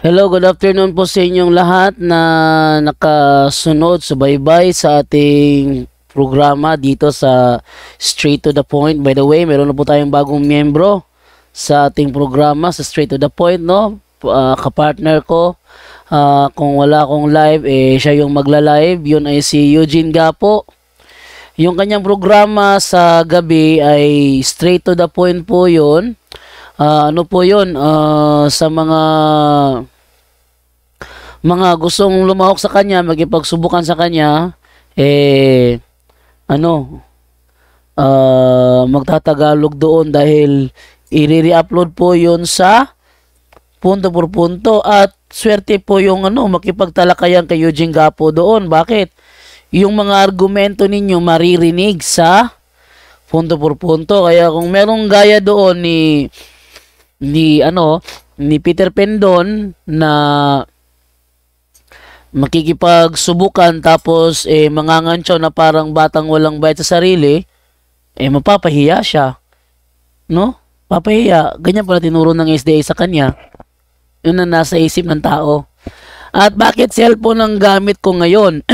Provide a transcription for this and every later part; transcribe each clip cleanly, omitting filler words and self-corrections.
Hello, good afternoon po sa inyong lahat na nakasunod, subaybay sa ating programa dito sa Straight to the Point. By the way, meron na po tayong bagong miyembro sa ating programa sa Straight to the Point, no? Kapartner ko, kung wala akong live, siya yung magla-live. Yun ay si Eugene Gapo. Yung kanyang programa sa gabi ay Straight to the Point po yun. Ano po yun, sa mga gustong lumahok sa kanya, magipagsubukan sa kanya, ano, magtatagalog doon dahil i-re-upload po yun sa punto por punto at swerte po yung makipagtalakayan kay Eugene Gapo doon. Bakit? Yung mga argumento ninyo maririnig sa punto por punto. Kaya kung merong gaya doon ni Peter Pendon na makikipagsubukan tapos mangangantsaw na parang batang walang bayad sa sarili, mapapahiya siya. No? Papahiya. Ganyan pala tinuro ng SDA sa kanya. Yun ang nasa isip ng tao. At bakit cellphone ang gamit ko ngayon?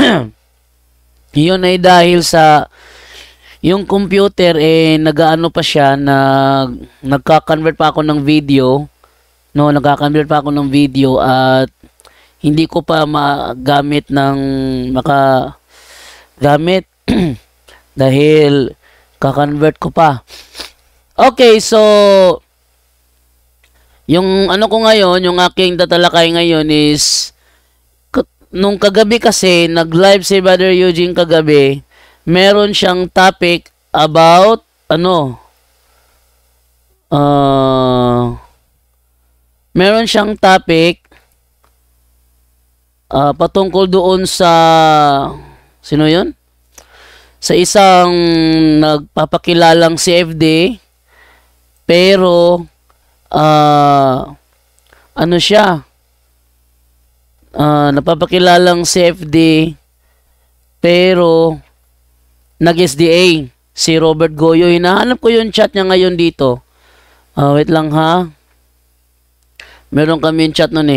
Yun ay dahil sa yung computer nag-aano pa siya, nagka-convert pa ako ng video. No, nagka-convert pa ako ng video at hindi ko pa magamit ng makagamit dahil ka-convert ko pa. Okay, so yung ano ko ngayon, yung aking tatalakay ngayon is nung kagabi kasi nag-live si Brother Eugene kagabi. Meron siyang topic about meron siyang topic patungkol doon sa sino yun? Sa isang nagpapakilalang CFD pero ano siya? Napapakilalang CFD pero nag-SDA si Robert Goyo. Hinahanap ko yung chat niya ngayon dito. Wait lang ha. Meron kami yung chat nun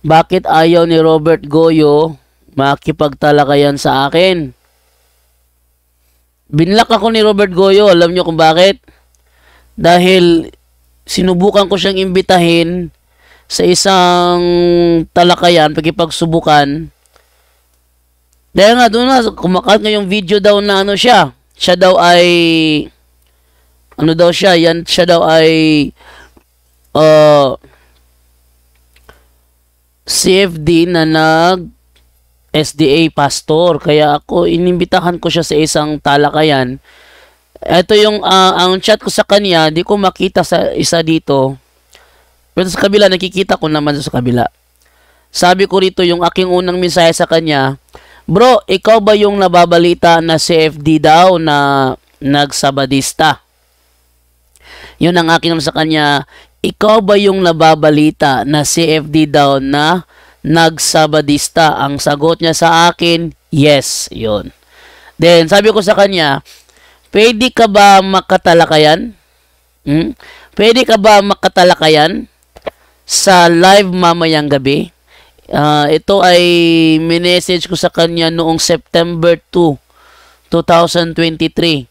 Bakit ayaw ni Robert Goyo makipagtalakayan sa akin? Binlock ako ni Robert Goyo. Alam nyo kung bakit? Dahil sinubukan ko siyang imbitahin sa isang talakayan, pagkipagsubukan. Dahil nga doon na, kumakalat nga yung video daw na siya. Siya daw ay, siya daw ay, CFD na nag-SDA pastor. Kaya ako, inimbitahan ko siya sa isang talakayan. Ito yung, ang chat ko sa kanya, di ko makita sa isa dito. Pero sa kabila, nakikita ko naman sa kabila. Sabi ko rito, yung aking unang mensahe sa kanya, bro, ikaw ba yung nababalita na CFD daw na nagsabadista? Yun ang aking naman sa kanya, ikaw ba yung nababalita na CFD daw na nagsabadista? Ang sagot niya sa akin, yes, yun. Then, sabi ko sa kanya, pwede ka ba makatalakayan? Pwede ka ba makatalakayan sa live mamayang gabi? Ito ay minessage ko sa kanya noong September 2, 2023.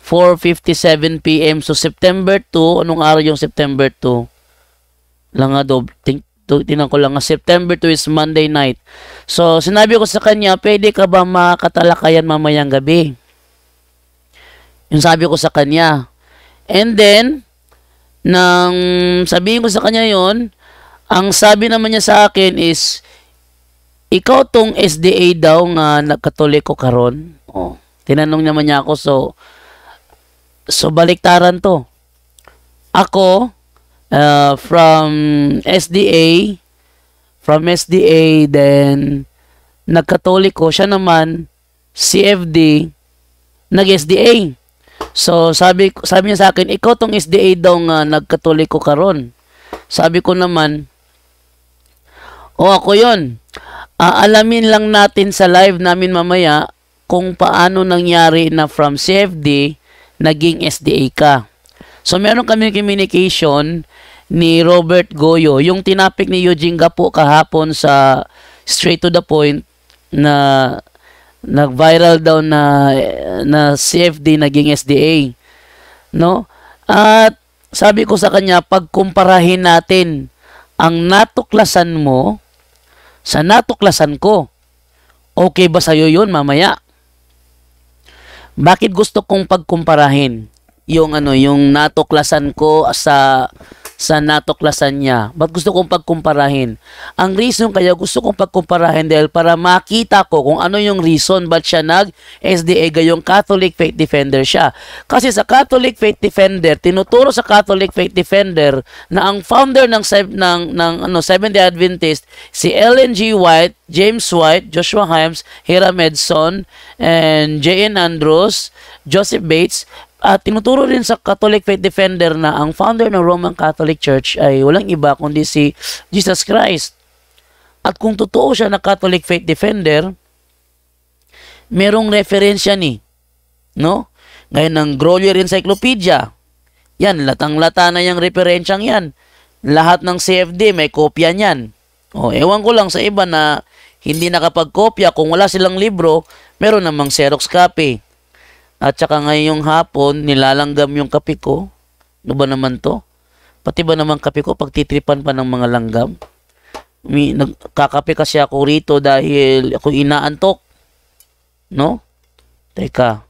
4:57 PM. So, September 2, anong araw yung September 2? Lang nga, tinan ko lang nga. September 2 is Monday night. So, sinabi ko sa kanya, pwede ka ba makatalakayan mamayang gabi? Yung sabi ko sa kanya. And then, nang sabihin ko sa kanya yon, ang sabi naman niya sa akin is, ikaw tong SDA daw nga nagkatoliko karon. Tinanong naman niya ako, so baliktaran to. Ako, from SDA, then nagkatoliko, siya naman, CFD, nag-SDA. So, sabi niya sa akin, ikaw tong SDA daw nga nagkatoliko karon. Sabi ko naman, ako yun. Alamin lang natin sa live namin mamaya kung paano nangyari na from CFD naging SDA ka. So, meron kami communication ni Robert Goyo, yung tinapik ni Eugene Gapo kahapon sa Straight to the Point na nag-viral daw na CFD naging SDA, no? At sabi ko sa kanya, pagkumparahin natin ang natuklasan mo sa natuklasan ko. Okay ba sa'yo yun mamaya? Bakit gusto kong pagkumparahin yung yung natuklasan ko sa natuklasan niya? Ba't gusto kong pagkumparahin? Ang reason kaya gusto kong pagkumparahin dahil para makita ko kung ano yung reason ba't siya nag-SDA gayong Catholic Faith Defender siya. Kasi sa Catholic Faith Defender, tinuturo sa Catholic Faith Defender na ang founder ng Seventh-day Adventist, si Ellen G. White, James White, Joshua Himes, Hiram Edson, and J.N. Andrews, Joseph Bates, at tinuturo rin sa Catholic Faith Defender na ang founder ng Roman Catholic Church ay walang iba kundi si Jesus Christ. At kung totoo siya na Catholic Faith Defender, merong referensya ni, no? Ngayon ng Grolier Encyclopedia, yan, latang-lata na yung referensyang yan. Lahat ng CFD may kopya niyan. O, ewan ko lang sa iba na hindi nakapag-kopya, kung wala silang libro, meron namang Xerox copy. At saka ngayong hapon, nilalanggam yung kape ko. Ano ba naman to? Pati ba naman kape ko, pagtitripan pa ng mga langgam? Nagkakape kasi ako rito dahil ako inaantok. No? Teka.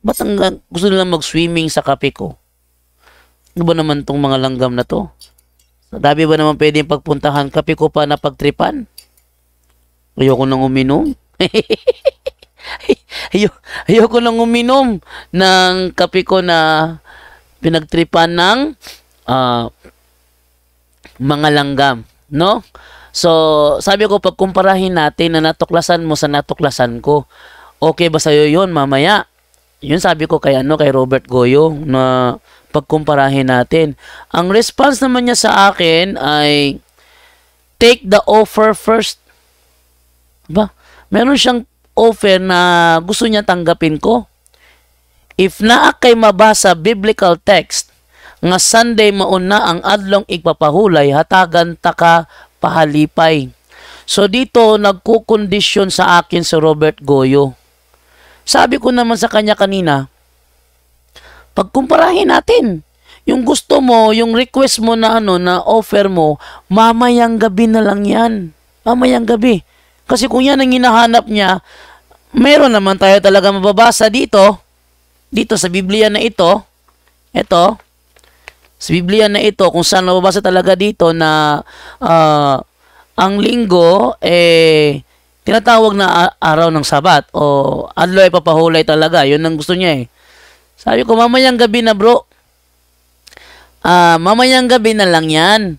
Ba't gusto nilang mag-swimming sa kape ko? Ano ba naman tong mga langgam na to? Sabi ba naman pwedeng pagpuntahan kape ko pa na pagtripan? Ayoko nang uminom. Ayoko nang uminom ng kape ko na pinagtripan ng mga langgam, no? So, sabi ko, pagkumparahin natin na natuklasan mo sa natuklasan ko, okay ba sa'yo yun mamaya? Yun sabi ko kay Robert Goyo na pagkumparahin natin. Ang response naman niya sa akin ay take the offer first. Ba? Meron siyang offer na gusto niya tanggapin ko. If naa kay mabasa biblical text nga Sunday mauna ang adlong igpapahulay hatagan ta ka pahalipay. So dito nagkukondisyon sa akin si Robert Goyo. Sabi ko naman sa kanya kanina, pagkumparahin natin. Yung gusto mo, yung request mo na na offer mo, mamayang gabi na lang yan. Mamayang gabi. Kasi kung yan ang hinahanap niya, meron naman tayo talaga mababasa dito sa Biblia na ito, sa Biblia na ito, kung saan mababasa talaga dito na ang linggo, tinatawag na araw ng Sabat, o adlaw ay papahulay talaga, yun ang gusto niya Sabi ko, mamayang gabi na bro, mamayang gabi na lang yan.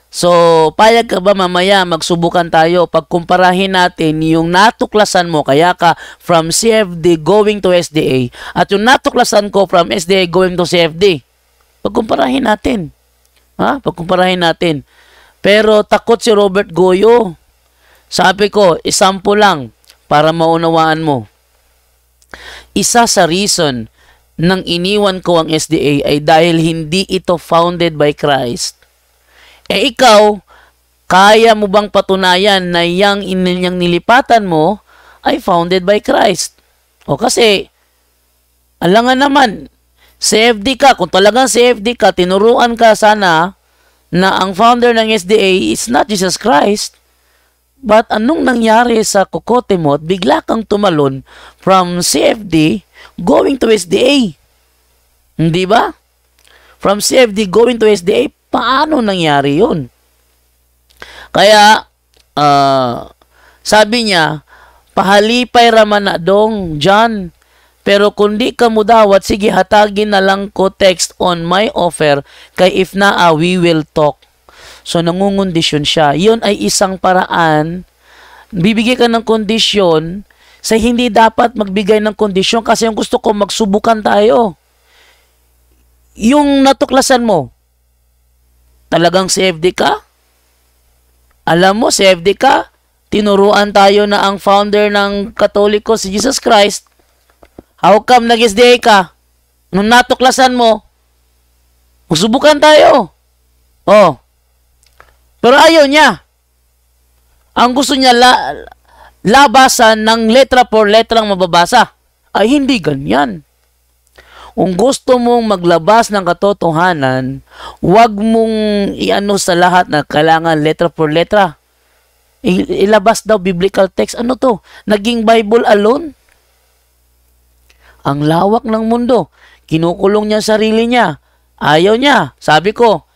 So, payag ka ba mamaya magsubukan tayo pagkumparahin natin yung natuklasan mo kaya ka from CFD going to SDA at yung natuklasan ko from SDA going to CFD. Pagkumparahin natin. Pagkumparahin natin. Pero takot si Robert Goyo. Sabi ko, isample lang para maunawaan mo. Isa sa reason nang iniwan ko ang SDA ay dahil hindi ito founded by Christ. Ikaw, kaya mo bang patunayan na yang nilipatan mo ay founded by Christ? O kasi, alangan naman, CFD ka, kung talagang CFD ka, tinuruan ka sana na ang founder ng SDA is not Jesus Christ. But anong nangyari sa kokote mo at bigla kang tumalon from CFD going to SDA? Hindi ba? From CFD going to SDA, paano nangyari yun? Kaya, sabi niya, pahalipay raman na dong, John. Pero kundi ka mo dawat, sige hatagin na lang ko text on my offer, kay if na we will talk. So, nangungondisyon siya. Yun ay isang paraan. Bibigay ka ng kondisyon sa hindi dapat magbigay ng kondisyon kasi yung gusto ko magsubukan tayo. Yung natuklasan mo, talagang CFD ka? Alam mo, CFD ka? Tinuruan tayo na ang founder ng Katoliko si Jesus Christ. How come nag-SDA ka? Nung natuklasan mo, magsubukan tayo. Oh, pero ayaw niya. Ang gusto niya labasan ng letra por letrang mababasa. Ay hindi ganyan. Kung gusto mong maglabas ng katotohanan, huwag mong iano sa lahat na kailangan letra por letra. Ilabas daw biblical text. Ano to? Naging Bible alone? Ang lawak ng mundo. Kinukulong niya sarili niya. Ayaw niya. Sabi ko,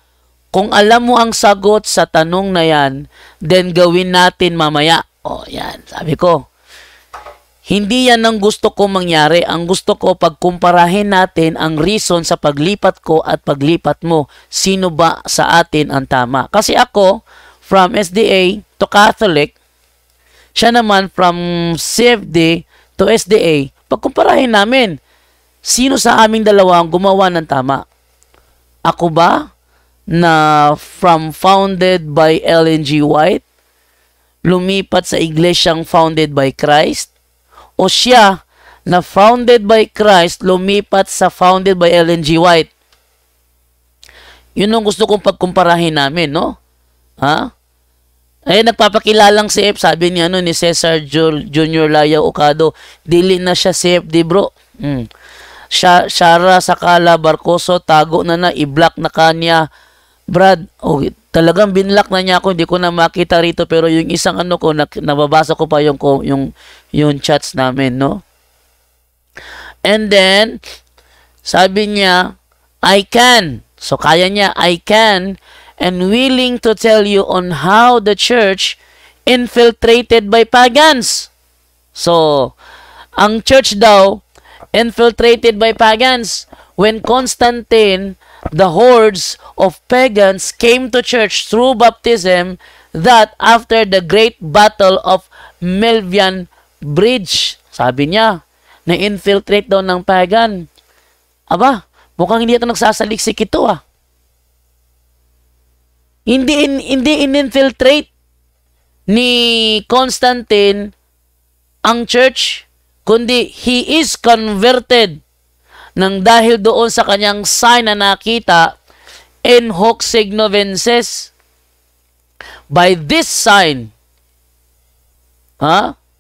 kung alam mo ang sagot sa tanong na yan, then gawin natin mamaya. O, yan. Sabi ko, hindi yan ang gusto ko mangyari. Ang gusto ko, pagkumparahin natin ang reason sa paglipat ko at paglipat mo. Sino ba sa atin ang tama? Kasi ako, from SDA to Catholic, siya naman from CFD to SDA. Pagkumparahin namin, sino sa aming dalawa ang gumawa ng tama? Ako ba, na from founded by Ellen G. White, lumipat sa iglesyang founded by Christ? O siya na founded by Christ, lumipat sa founded by Ellen G. White? Yun ang gusto kong pagkumparahin namin, no? Ha? Eh, nagpapakilalang si F, sabi ni, ni Cesar Jr. Laya Ocado, dili na siya CFD, bro. Shara Sakala Barcoso, tago na, i-block na kanya. Brad, talagang binlock na niya ako, hindi ko na makita rito, pero yung isang ko, nababasa ko pa yung chats namin, no? And then, sabi niya, I can. So, kaya niya, I can, and willing to tell you on how the church infiltrated by pagans. So, ang church daw, infiltrated by pagans. When Constantine, the hordes of pagans came to church through baptism, that after the great battle of Milvian Bridge, sabi niya, na-infiltrate daw ng pagan. Aba, mukhang hindi ito nagsasaliksik ito Hindi in-infiltrate ni Constantine ang church, kundi he is converted nang dahil doon sa kanyang sign na nakita, in hoc signo vinces. By this sign,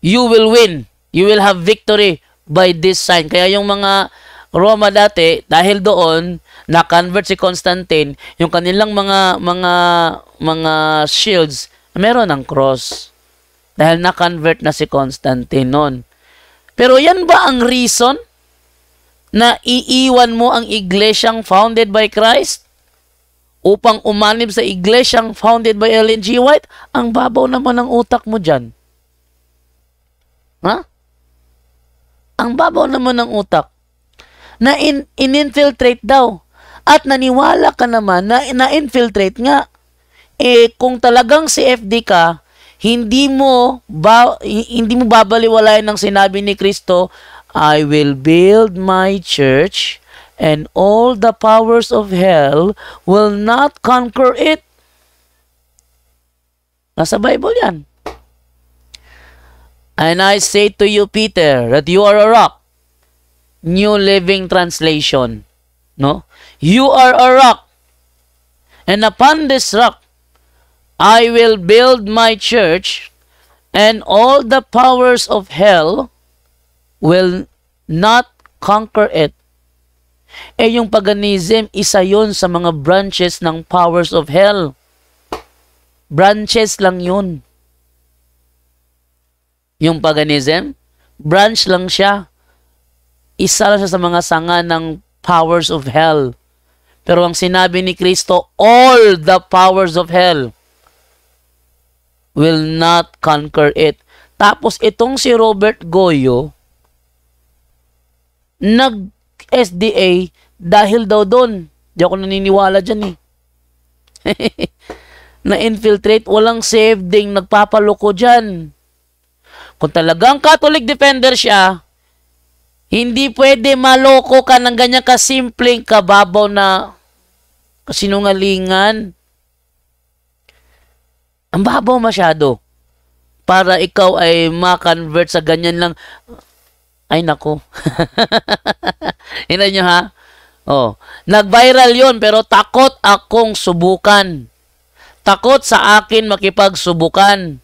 you will win. You will have victory by this sign. Kaya yung mga Roma dati, dahil doon, na-convert si Constantine, yung kanilang mga shields, meron ng cross. Dahil na-convert na si Constantine noon. Pero yan ba ang reason na iiwan mo ang iglesyang founded by Christ upang umanib sa iglesyang founded by Ellen G. White? Ang babaw naman ng utak mo dyan. Ang babaw naman ng utak. Na in-infiltrate daw. At naniwala ka naman na na-infiltrate nga. Kung talagang CFD ka, hindi mo babaliwalayan ng sinabi ni Kristo, I will build my church, and all the powers of hell will not conquer it. Nasa Bible yan. And I say to you, Peter, that you are a rock. New Living Translation. No? You are a rock. And upon this rock, I will build my church, and all the powers of hell will not conquer it. Yung paganism, isa yun sa mga branches ng powers of hell. Branches lang yun. Yung paganism, branch lang siya. Isa lang siya sa mga sanga ng powers of hell. Pero ang sinabi ni Kristo, all the powers of hell will not conquer it. Tapos itong si Robert Goyo, nag-SDA dahil daw doon. Di ako naniniwala dyan Na-infiltrate, walang saving, nagpapaloko dyan. Kung talagang Catholic defender siya, hindi pwede maloko ka ng ganyan kasimpleng kababaw na kasinungalingan. Ang babaw masyado. Para ikaw ay ma-convert sa ganyan lang. Ay nako. Hinan nyo Oh, nag-viral yon pero takot akong subukan. Takot sa akin makipagsubukan.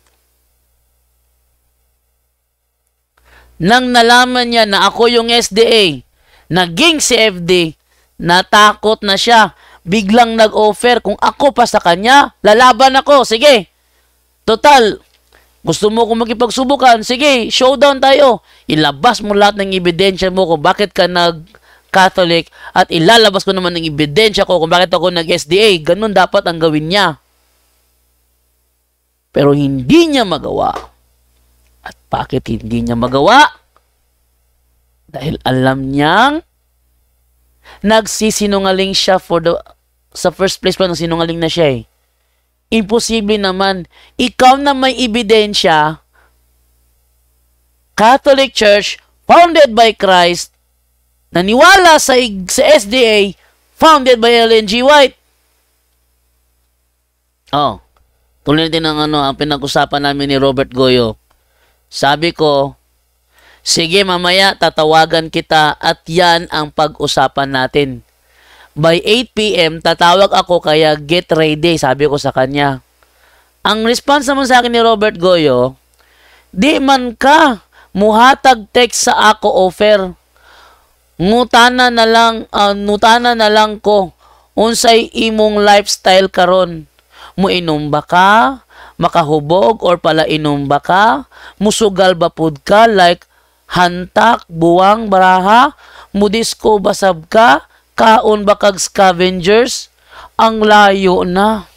Nang nalaman niya na ako yung SDA, naging CFD, natakot na siya. Biglang nag-offer kung ako pa sa kanya, lalaban ako. Sige, total, gusto mo kung makipagsubukan? Sige, showdown tayo. Ilabas mo lahat ng ebidensya mo kung bakit ka nag-Catholic at ilalabas ko naman ng ebidensya ko kung bakit ako nag-SDA. Ganun dapat ang gawin niya. Pero hindi niya magawa. At bakit hindi niya magawa? Dahil alam niyang nagsisinungaling siya sa first place pa nang sinungaling na siya eh. Imposible naman. Ikaw na may ebidensya, Catholic Church, founded by Christ, naniwala sa SDA, founded by Ellen G. White. Oh, tuloy din ang ang pinag-usapan namin ni Robert Goyo. Sabi ko, sige mamaya tatawagan kita at yan ang pag-usapan natin. By 8 p.m. tatawag ako kaya get ready, sabi ko sa kanya. Ang response naman sa akin ni Robert Goyo, di man ka muhatag text sa ako offer. Nutana na lang ko unsay imong lifestyle karon. Muinom ba ka? Makahubog or pala inom ba ka? Musugal ba pud ka like hantak, buwang, baraha? Mudisko basab ka? Kaon ba kag scavengers? Ang layo na.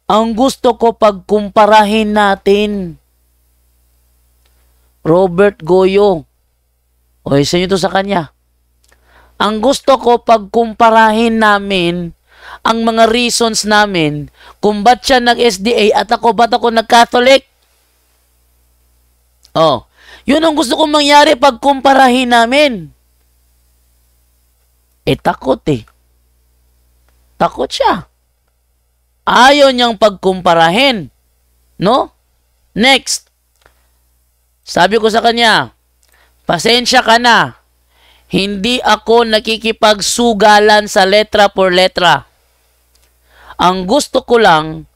Ang gusto ko pagkumparahin natin. Robert Goyo. O, isa nyo to sa kanya. Ang gusto ko pagkumparahin namin ang mga reasons namin kung ba't siya nag-SDA at ba't ako nag-Catholic. Oh, yun ang gusto kong mangyari pagkumparahin namin. Takot eh. Takot siya. Ayaw niyang pagkumparahin. No? Next. Sabi ko sa kanya, pasensya ka na. Hindi ako nakikipagsugalan sa letra por letra. Ang gusto ko lang,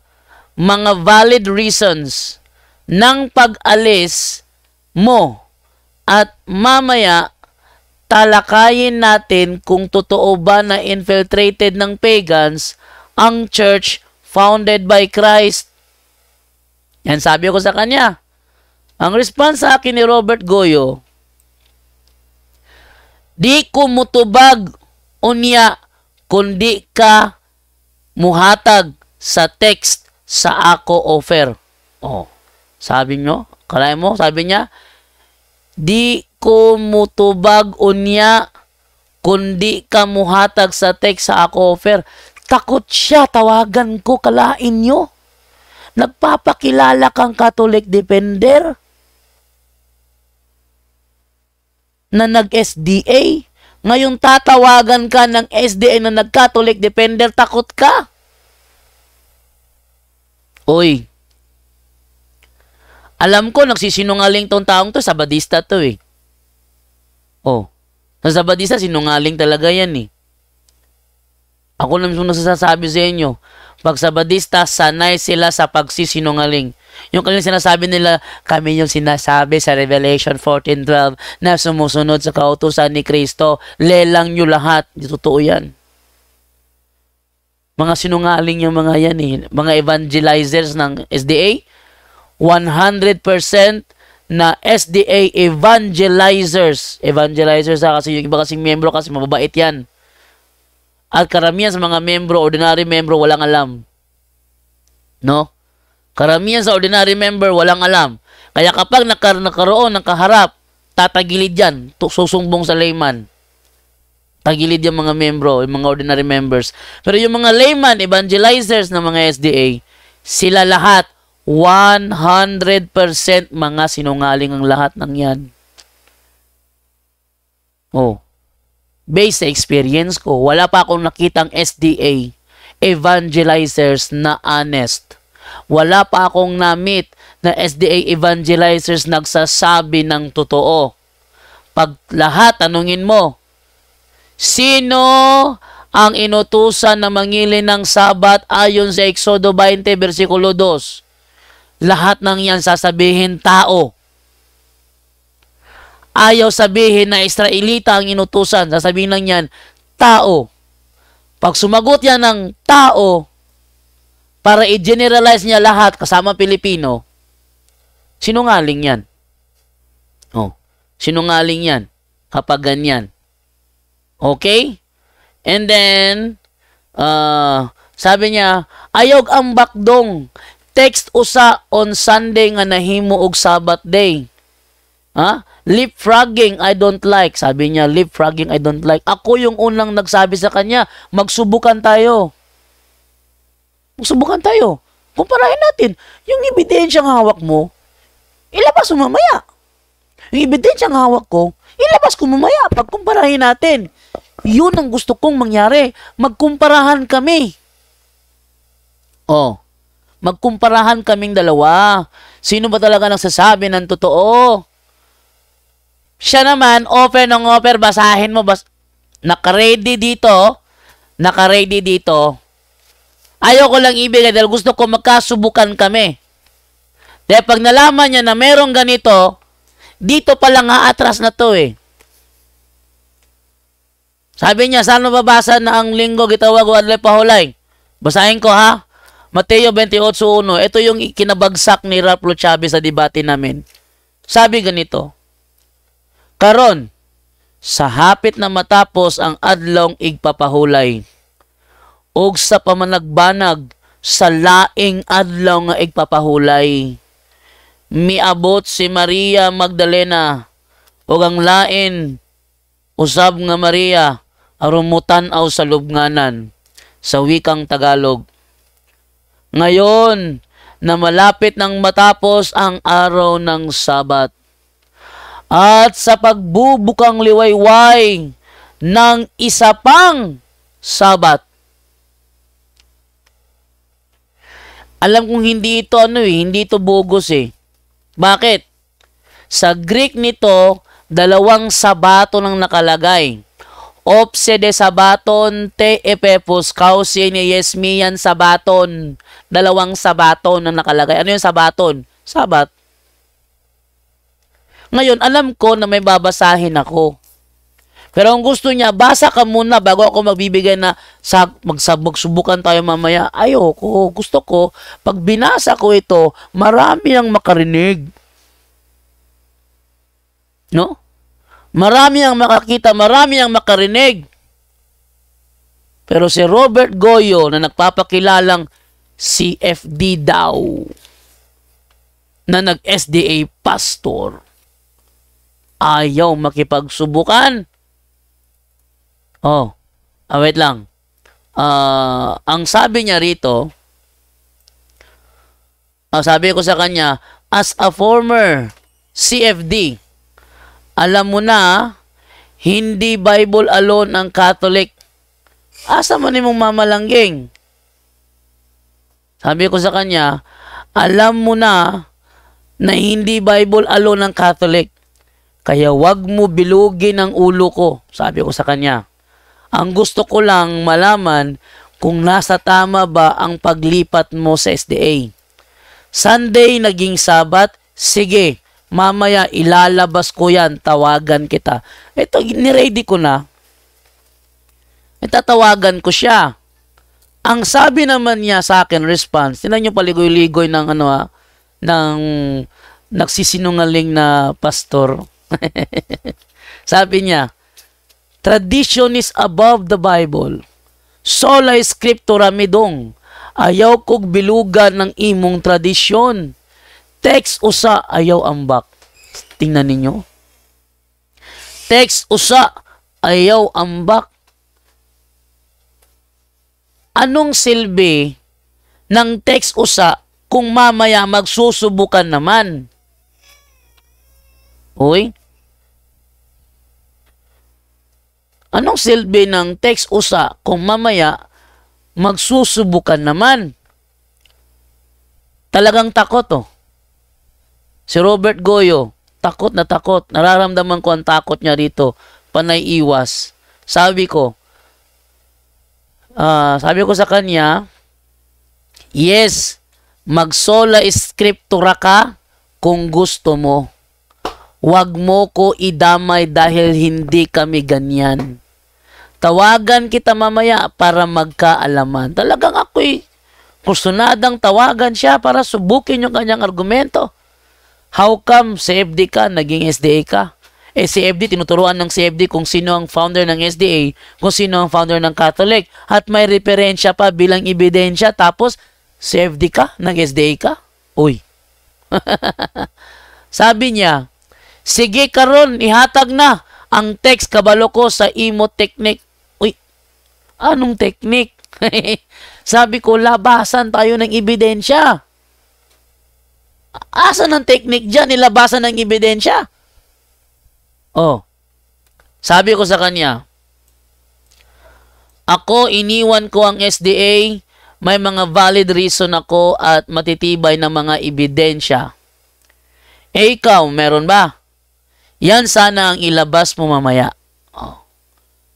mga valid reasons ng pag-alis mo at mamaya talakayin natin kung totoo ba na infiltrated ng pagans ang church founded by Christ. Yan sabi ko sa kanya. Ang response sa akin ni Robert Goyo, di ko mutubag unya kundi ka muhatag sa text sa ako offer. Oh, sabi nyo, kalahin mo, sabi niya, di ko mutubag unya kundi ka muhatag sa text sa ako offer. Takot siya, tawagan ko, kalain nyo. Nagpapakilala kang Catholic defender na nag-SDA. Ngayon tatawagan ka ng SDA na nag-Catholic defender, takot ka. Oy, alam ko nagsisinungaling tong taong to, Sabadista to eh. Oh, sa Sabadista sinungaling talaga yan eh. Ako na mismo nagsasabi sa inyo, pag Sabadista, sanay sila sa pagsisinungaling. Yung kanilang sinasabi nila, kami yung sinasabi sa Revelation 14:12 na sumusunod sa kautusan ni Kristo. Lelang nyo lahat. Di totoo yan. Mga sinungaling yung mga yan eh. Mga evangelizers ng SDA. 100% na SDA evangelizers. Evangelizers kasi yung iba kasing membro kasi mababait yan. At karamihan sa mga membro, ordinary membro, walang alam. No? Karamihan sa ordinary member, walang alam. Kaya kapag nakaroon ng kaharap, tatagilid yan, susumbong sa layman. Tagilid yung mga membro, yung mga ordinary members. Pero yung mga layman, evangelizers ng mga SDA, sila lahat, 100% mga sinungaling ang lahat ng yan. Oh. Based sa experience ko, wala pa akong nakitang SDA evangelizers na honest. Wala pa akong na-meet na SDA evangelizers nagsasabi ng totoo. Pag lahat, tanungin mo, sino ang inutusan na mangili ng Sabat ayon sa Exodo 20, versikulo 2? Lahat ng yan sasabihin tao. Ayaw sabihin na Israelita ang inutusan, sasabihin lang yan, tao. Pag sumagot yan ng tao, para i-generalize niya lahat kasama Pilipino, sinungaling yan. Oh, sinungaling yan kapag ganyan. Okay? And then, sabi niya, ayog ang bakdong, text usa on Sunday nga nahimo og Sabbath day. Ha? Leapfrogging, I don't like. Sabi niya, leapfrogging, I don't like. Ako yung unang nagsabi sa kanya, magsubukan tayo. Magsubukan tayo. Kumparahin natin. Yung ebidensyang hawak mo, ilabas mo mamaya. Yung ebidensyang hawak ko, ilabas ko mamaya. Pagkumparahin natin. Yun ang gusto kong mangyari. Magkumparahan kami. Oh, magkumparahan kaming dalawa. Sino ba talaga nagsasabi ng totoo? Siya naman, offer ng offer, basahin mo. Naka-ready dito. Naka-ready dito. Ayoko lang ibigay dahil gusto ko magkasubukan kami. Dahil pag nalaman niya na merong ganito, dito pa lang atras na to eh. Sabi niya, saan mababasa na ang linggo gitawag o adlay pahulay? Basahin ko ha. Mateo 28:1. Ito yung kinabagsak ni Ralph Chavez sa debate namin. Sabi ganito, karon, sa hapit na matapos ang adlong igpapahulay, ug sa pamanagbanag sa laing adlaw nga igpapahulay, miabot si Maria Magdalena ug ang lain usab nga Maria aron mutan-aw sa lubnganan sa wikang Tagalog. Ngayon na malapit nang matapos ang araw ng Sabat, at sa pagbubukang liwayway ng isa pang Sabat. Alam kong hindi ito hindi ito bogus eh. Bakit? Sa Greek nito, dalawang sabato nang nakalagay. Opse de sabaton te epepos kausi ni Yesmian sabaton. Dalawang sabaton nang nakalagay. Ano yung sabaton? Sabat. Ngayon, alam ko na may babasahin ako. Pero ang gusto niya, basa ka muna bago ako magbibigay na magsubukan tayo mamaya. Ayoko. Gusto ko, pag binasa ko ito, marami ang makarinig. No? Marami ang makakita, marami ang makarinig. Pero si Robert Goyo na nagpapakilalang CFD daw, na nag-SDA pastor, ayaw makipagsubukan. Wait lang. Ang sabi niya rito, sabi ko sa kanya, as a former CFD, alam mo na, hindi Bible alone ang Catholic. Asa man imong mamalangging? Sabi ko sa kanya, alam mo na hindi Bible alone ang Catholic. Kaya wag mo bilugin ang ulo ko, sabi ko sa kanya. Ang gusto ko lang malaman kung nasa tama ba ang paglipat mo sa SDA. Sunday naging Sabat, sige, mamaya ilalabas ko yan, tawagan kita. Ito, niready ko na. Itatawagan ko siya. Ang sabi naman niya sa akin, response, tinan niyo paligoy-ligoy ng ng nagsisinungaling na pastor. Sabi niya, tradition is above the Bible. Sola scriptura midong. Ayaw kog bilugan ng imong tradisyon. Text usa ayaw ambak. Tingnan ninyo. Text usa ayaw ambak. Anong silbi ng text usa kung mamaya magsusubukan naman? Uy? Anong silbi ng text usa kung mamaya magsusubukan naman? Talagang takot Si Robert Goyo, Takot na takot. Nararamdaman ko ang takot niya rito. Panay iwas. Sabi ko sa kanya, yes, mag-sola scriptura ka kung gusto mo. Huwag mo ko idamay dahil hindi kami ganyan. Tawagan kita mamaya para magkaalaman. Talagang ako'y kursunadang tawagan siya para subukin yung kanyang argumento. How come CFD ka, naging SDA ka? CFD, tinuturuan ng CFD kung sino ang founder ng SDA, kung sino ang founder ng Catholic, at may referensya pa bilang ebidensya, tapos CFD ka, nag-SDA ka? Uy. Sabi niya, sige karon, ihatag na ang text kabalo ko sa imo technique. Uy, anong technique? Sabi ko, labasan tayo ng ebidensya. Asan ang technique dyan? Nilabasan ng ebidensya. Oh, sabi ko sa kanya, ako iniwan ko ang SDA, may mga valid reason ako at matitibay na mga ebidensya. Ikaw, meron ba? Yan sana ang ilabas mo mamaya. Oh.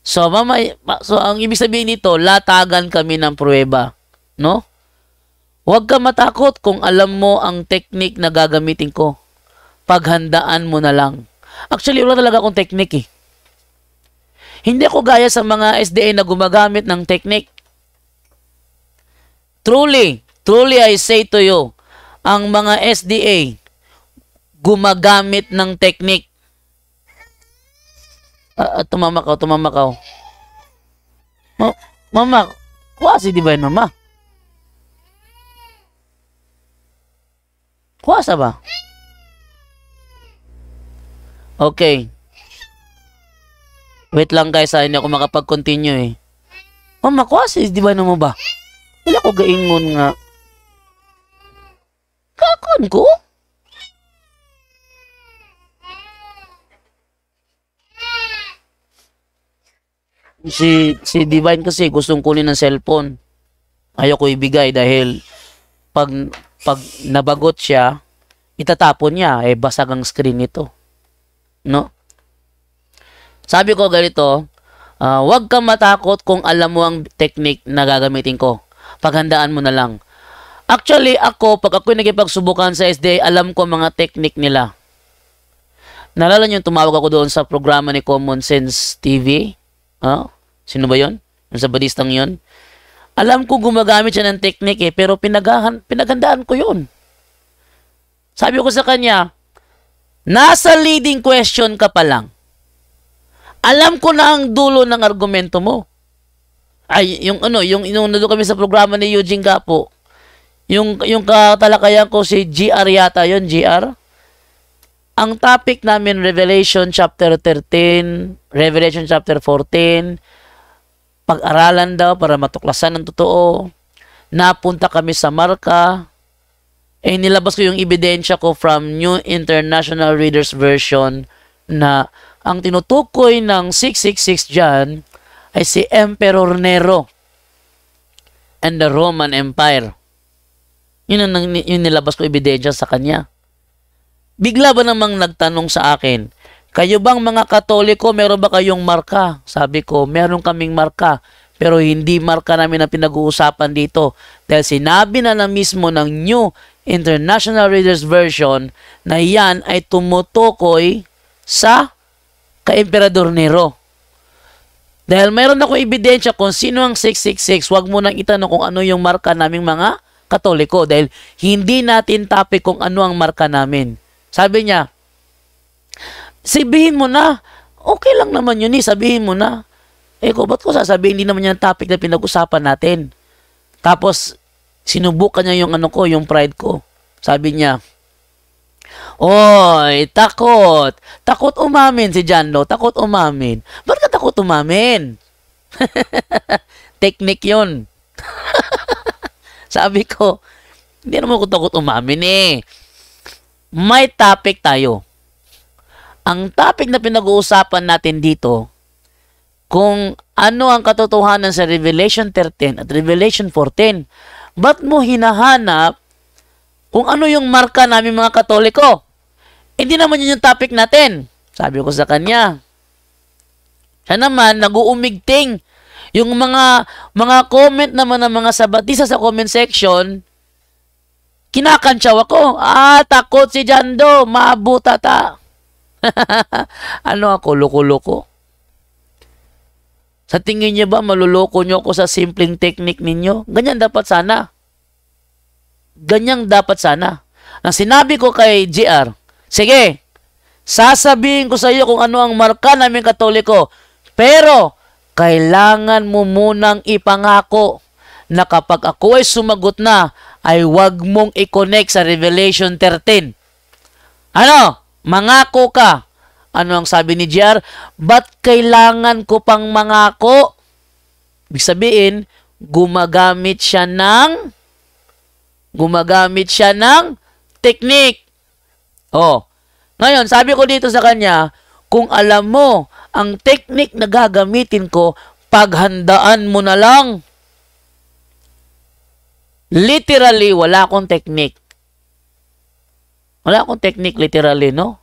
So ang ibig sabihin nito, latagan kami ng pruweba, no? Huwag ka matakot kung alam mo ang technique na gagamitin ko. Paghandaan mo na lang. Actually, wala talaga akong technique eh. Hindi ako gaya sa mga SDA na gumagamit ng technique. Truly I say to you, ang mga SDA gumagamit ng technique. Tumamakaw. Mama, kuha si Divine Mama. Kuha sa ba? Okay. Wait lang guys, hindi ako makapag-continue eh. Mama, kuha si Divine mo ba? Wala ko gaingon nga. Kakon ko? Si Divine kasi gustong kunin ng cellphone. Ayaw ko ibigay dahil pag nabagot siya, itatapon niya, basag ang screen nito. No? Sabi ko ganito, huwag kang matakot kung alam mo ang technique na gagamitin ko. Paghandaan mo na lang. Actually, pag ako'y nagipagsubukan sa SDA, alam ko mga technique nila. Naalala niyo, tumawag ako doon sa programa ni Common Sense TV. Sino ba yon? Yung sa badistang yon? Alam ko gumagamit siya ng technique pero pinaghandaan ko yun. Sabi ko sa kanya, nasa leading question ka pa lang. Alam ko na ang dulo ng argumento mo. Ay, yung nandun kami sa programa ni Eugene Gapo. Yung katalakayan ko si GR yata yon, GR. Ang topic namin, Revelation chapter 13, Revelation chapter 14, pag-aralan daw para matuklasan ng totoo. Napunta kami sa marka. Nilabas ko yung ebidensya ko from New International Reader's Version na ang tinutukoy ng 666 dyan ay si Emperor Nero and the Roman Empire. Yun nilabas ko ebidensya sa kanya. Bigla ba namang nagtanong sa akin, kayo bang mga Katoliko, meron ba kayong marka? Sabi ko, meron kaming marka, pero hindi marka namin na pinag-uusapan dito. Dahil sinabi na mismo ng New International Reader's Version na yan ay tumutukoy sa ka-Emperador Nero. Dahil meron ako ebidensya kung sino ang 666, wag mo nang itanong kung ano yung marka naming mga Katoliko. Dahil hindi natin topic kung ano ang marka namin. Sabi niya, sabihin mo na, okay lang naman yun sabihin mo na. Ba't ko sasabihin, hindi naman yan topic na pinag-usapan natin. Tapos, sinubukan niya yung yung pride ko. Sabi niya, oy, takot. Takot umamin si Janlo, takot umamin. Ba't ka takot umamin? Technique yun. Sabi ko, hindi naman ko takot umamin May topic tayo. Ang topic na pinag-uusapan natin dito, kung ano ang katotohanan sa Revelation 13 at Revelation 14. Ba't mo hinahanap kung ano yung marka namin mga Katoliko? Hindi naman yun yung topic natin. Sabi ko sa kanya. Siya naman, nag-uumigting. Yung mga comment naman ng mga sabatisa sa comment section, kinakantsaw ako. Takot si Jando, mabuta ta. Ano ako, loko-loko? Sa tingin niyo ba, maluloko niyo ako sa simpleng technique ninyo? Ganyan dapat sana. Ganyan dapat sana. Ang sinabi ko kay JR, sige, sasabihin ko sa iyo kung ano ang marka namin Katoliko. Pero, kailangan mo munang ipangako na kapag ako ay sumagot na, ay wag mong i-connect sa Revelation 13. Ano? Mangako ka. Ano ang sabi ni JR? Ba't kailangan ko pang mangako? Ibig sabihin, gumagamit siya ng technique. Ngayon, sabi ko dito sa kanya, kung alam mo, ang technique na gagamitin ko, paghandaan mo na lang. Literally, wala akong technique. Wala akong technique, literally, no?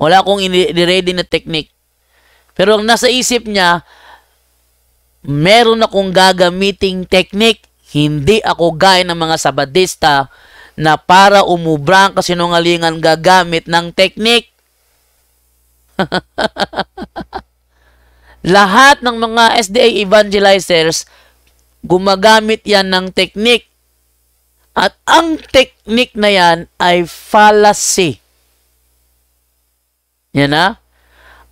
Wala akong i-ready na technique. Pero ang nasa isip niya, meron akong gagamiting technique. Hindi ako gaya ng mga sabadista na para umubra ang kasinungalingan gagamit ng technique. Lahat ng mga SDA evangelizers, gumagamit yan ng technique. At ang technique na yan ay fallacy. Yan na.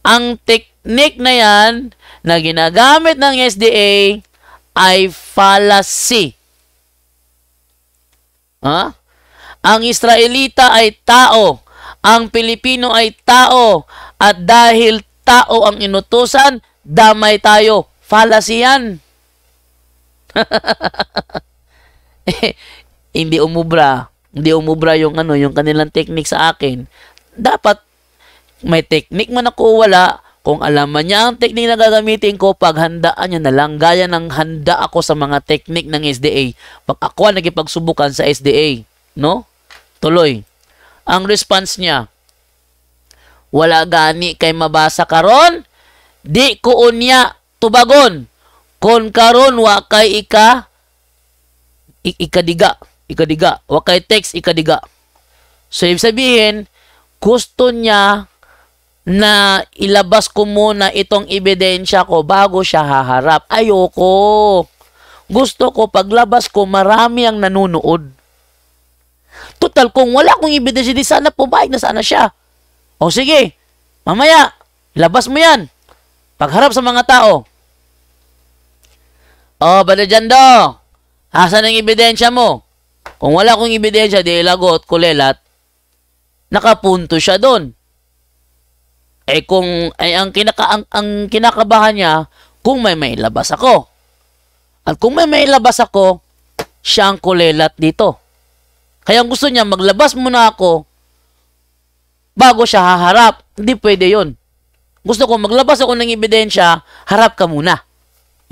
Ang technique na yan na ginagamit ng SDA ay fallacy. Ang Israelita ay tao. Ang Pilipino ay tao. At dahil tao ang inutusan, damay tayo. Fallacy yan. Hindi umubra. Hindi umubra yung kanilang technique sa akin. Dapat may technique man ako wala. Kung alam man niya ang technique na gagamitin ko, paghandaan niya na lang. Gaya ng handa ako sa mga technique ng SDA. Pag ako ang nagipagsubukan sa SDA. No? Tuloy. Ang response niya, wala gani kay mabasa karon, di ko unya tubagon. Kon karon wa kay ikadiga. Wa kay text ikadiga. So, ibig sabihin, gusto niya na ilabas ko muna itong ebidensya ko bago siya haharap. Ayoko. Gusto ko, paglabas ko, marami ang nanunood. Total, kung wala akong ebidensya, di sana pumayag na sana siya. O sige, mamaya, labas mo yan. Pagharap sa mga tao. Brother Jando, asan ang ebidensya mo? Kung wala akong ebidensya, di lagot, kulelat, nakapunto siya doon. Ang kinakabahan niya, kung may mailabas ako. At kung may mailabas ako, siya ang kulelat dito. Kaya gusto niya, maglabas muna ako bago siya haharap. Hindi pwede yun. Gusto ko, maglabas ako ng ebidensya, harap ka muna.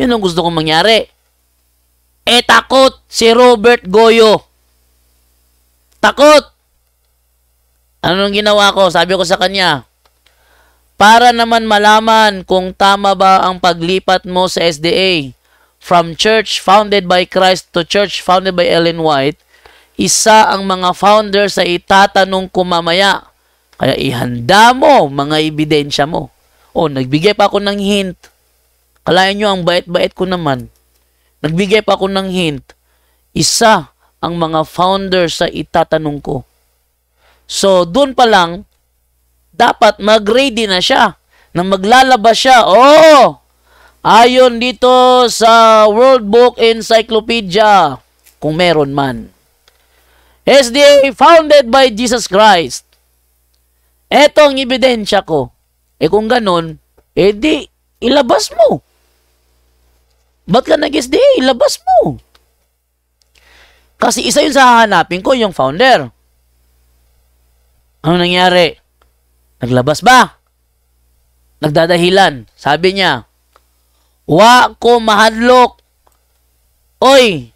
Yun ang gusto kong mangyari. Takot si Robert Goyo. Takot. Anong ginawa ko? Sabi ko sa kanya, para naman malaman kung tama ba ang paglipat mo sa SDA from church founded by Christ to church founded by Ellen White, isa ang mga founders sa itatanong ko mamaya. Kaya ihanda mo mga ebidensya mo. Nagbigay pa ako ng hint. Kalayan nyo ang bait-bait ko naman. Nagbigay pa ako ng hint. Isa ang mga founders sa itatanong ko. So, doon pa lang, dapat mag-ready na siya. Nang maglalabas siya, ayon dito sa World Book Encyclopedia, kung meron man. SDA founded by Jesus Christ. Eto ang ebidensya ko. Kung ganon, di, ilabas mo. Ba't ka nag-SDA? Ilabas mo. Kasi isa yun sa hahanapin ko, yung founder. Ano nangyari? Naglabas ba? Nagdadahilan. Sabi niya, wa ko mahadlok. Oy,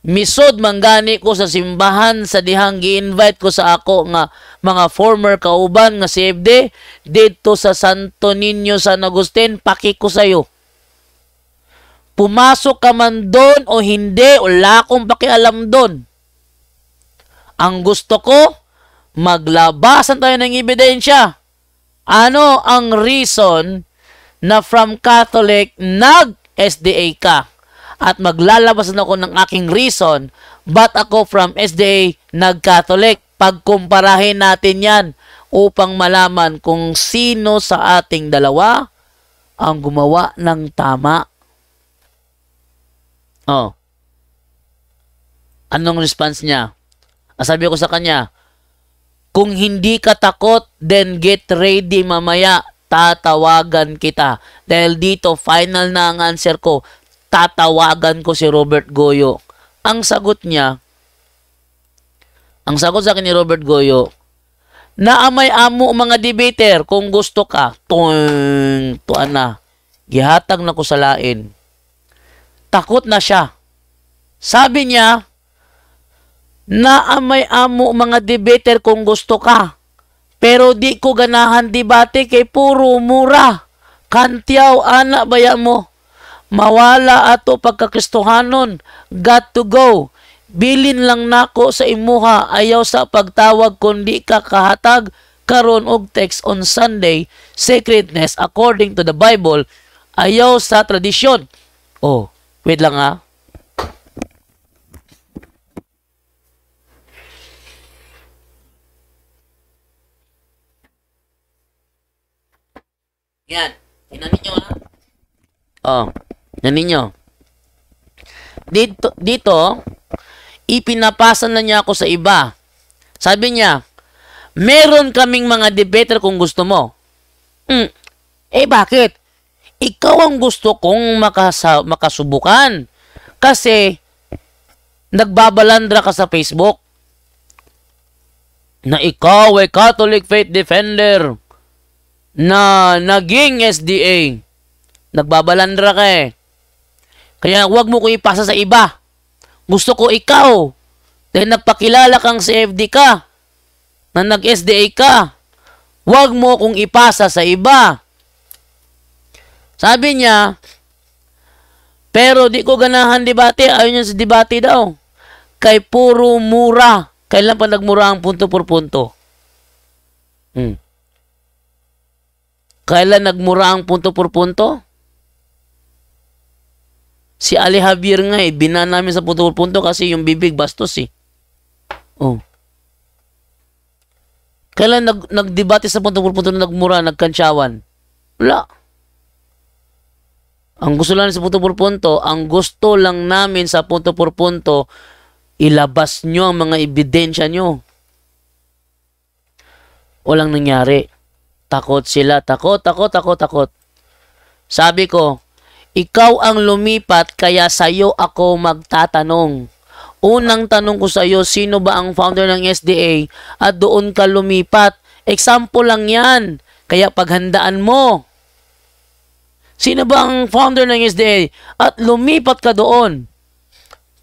Misod manggani ko sa simbahan sa dihang gi-invite ko sa ako nga mga former kauban nga CFD dito sa Santo Niño San Agustin, paki ko sayo. Pumasok ka man doon o hindi, wala akong pakialam doon. Ang gusto ko, maglabasan tayo ng ebidensya. Ano ang reason na from Catholic nag-SDA ka? At maglalabasan ako ng aking reason ba't ako from SDA nag-Catholic. Pagkumparahin natin yan upang malaman kung sino sa ating dalawa ang gumawa ng tama. Oh. Anong response niya? Sabi ko sa kanya, kung hindi ka takot, then get ready mamaya, tatawagan kita. Dahil dito, final na ang answer ko, tatawagan ko si Robert Goyo. Ang sagot sa akin ni Robert Goyo, naamay amo mga debater, kung gusto ka, tuan na, gihatag na ko sa lain. Takot na siya. Sabi niya, naamay amo mga debater kung gusto ka, pero di ko ganahan debate kay puro mura. Kantyaw, ana baya mo. Mawala ato pagkakristohanon, got to go. Bilin lang nako sa imuha, ayaw sa pagtawag kundi ka kahatag karon og text on Sunday, sacredness according to the Bible, ayaw sa tradisyon. Oh, wait lang ha. Yan, tingnan ninyo ha. Oh, yan ninyo. Dito, ipinapasa na niya ako sa iba. Sabi niya, meron kaming mga debater kung gusto mo. Bakit? Ikaw ang gusto kong makasubukan. Kasi, nagbabalandra ka sa Facebook na ikaw ay Catholic Faith Defender na naging SDA. Nagbabalandra ka eh. Kaya huwag mo ko ipasa sa iba. Gusto ko ikaw. Dahil nagpakilala kang CFD ka. Na nag-SDA ka. Huwag mo kong ipasa sa iba. Sabi niya, pero di ko ganahan debate. Ayaw niya sa debate daw. Kay puro mura. Kailan pa nagmura ang punto por punto? Kailan nagmura ang punto por punto? Si Ali Javier nga bina namin sa punto por punto kasi yung bibig bastos eh. Oh. Kailan nagdebate sa punto por punto na nagmura, nagkantsawan? Wala. Ang gusto lang sa punto por punto, ang gusto lang namin sa punto por punto, ilabas nyo ang mga ebidensya nyo. Walang nangyari. Takot sila. Takot. Sabi ko, ikaw ang lumipat kaya sa'yo ako magtatanong. Unang tanong ko sa'yo, sino ba ang founder ng SDA at doon ka lumipat? Example lang yan. Kaya paghandaan mo. Sino ba ang founder ng SDA at lumipat ka doon?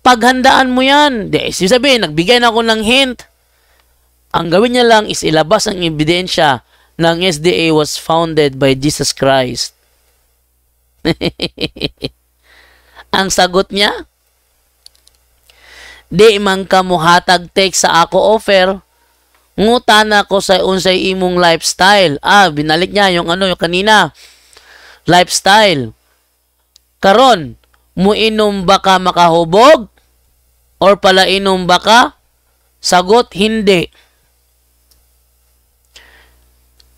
Paghandaan mo yan. Sabihin, nagbigay na ako ng hint. Ang gawin niya lang is ilabas ang ebidensya ng SDA was founded by Jesus Christ. Ang sagot niya, di man ka muhatag text sa ako offer, ngutan ako sa unsay imong lifestyle. Binalik niya yung yung kanina. Lifestyle. Karon, muinom ba ka makahubog? Or pala inom ba ka? Sagot, hindi.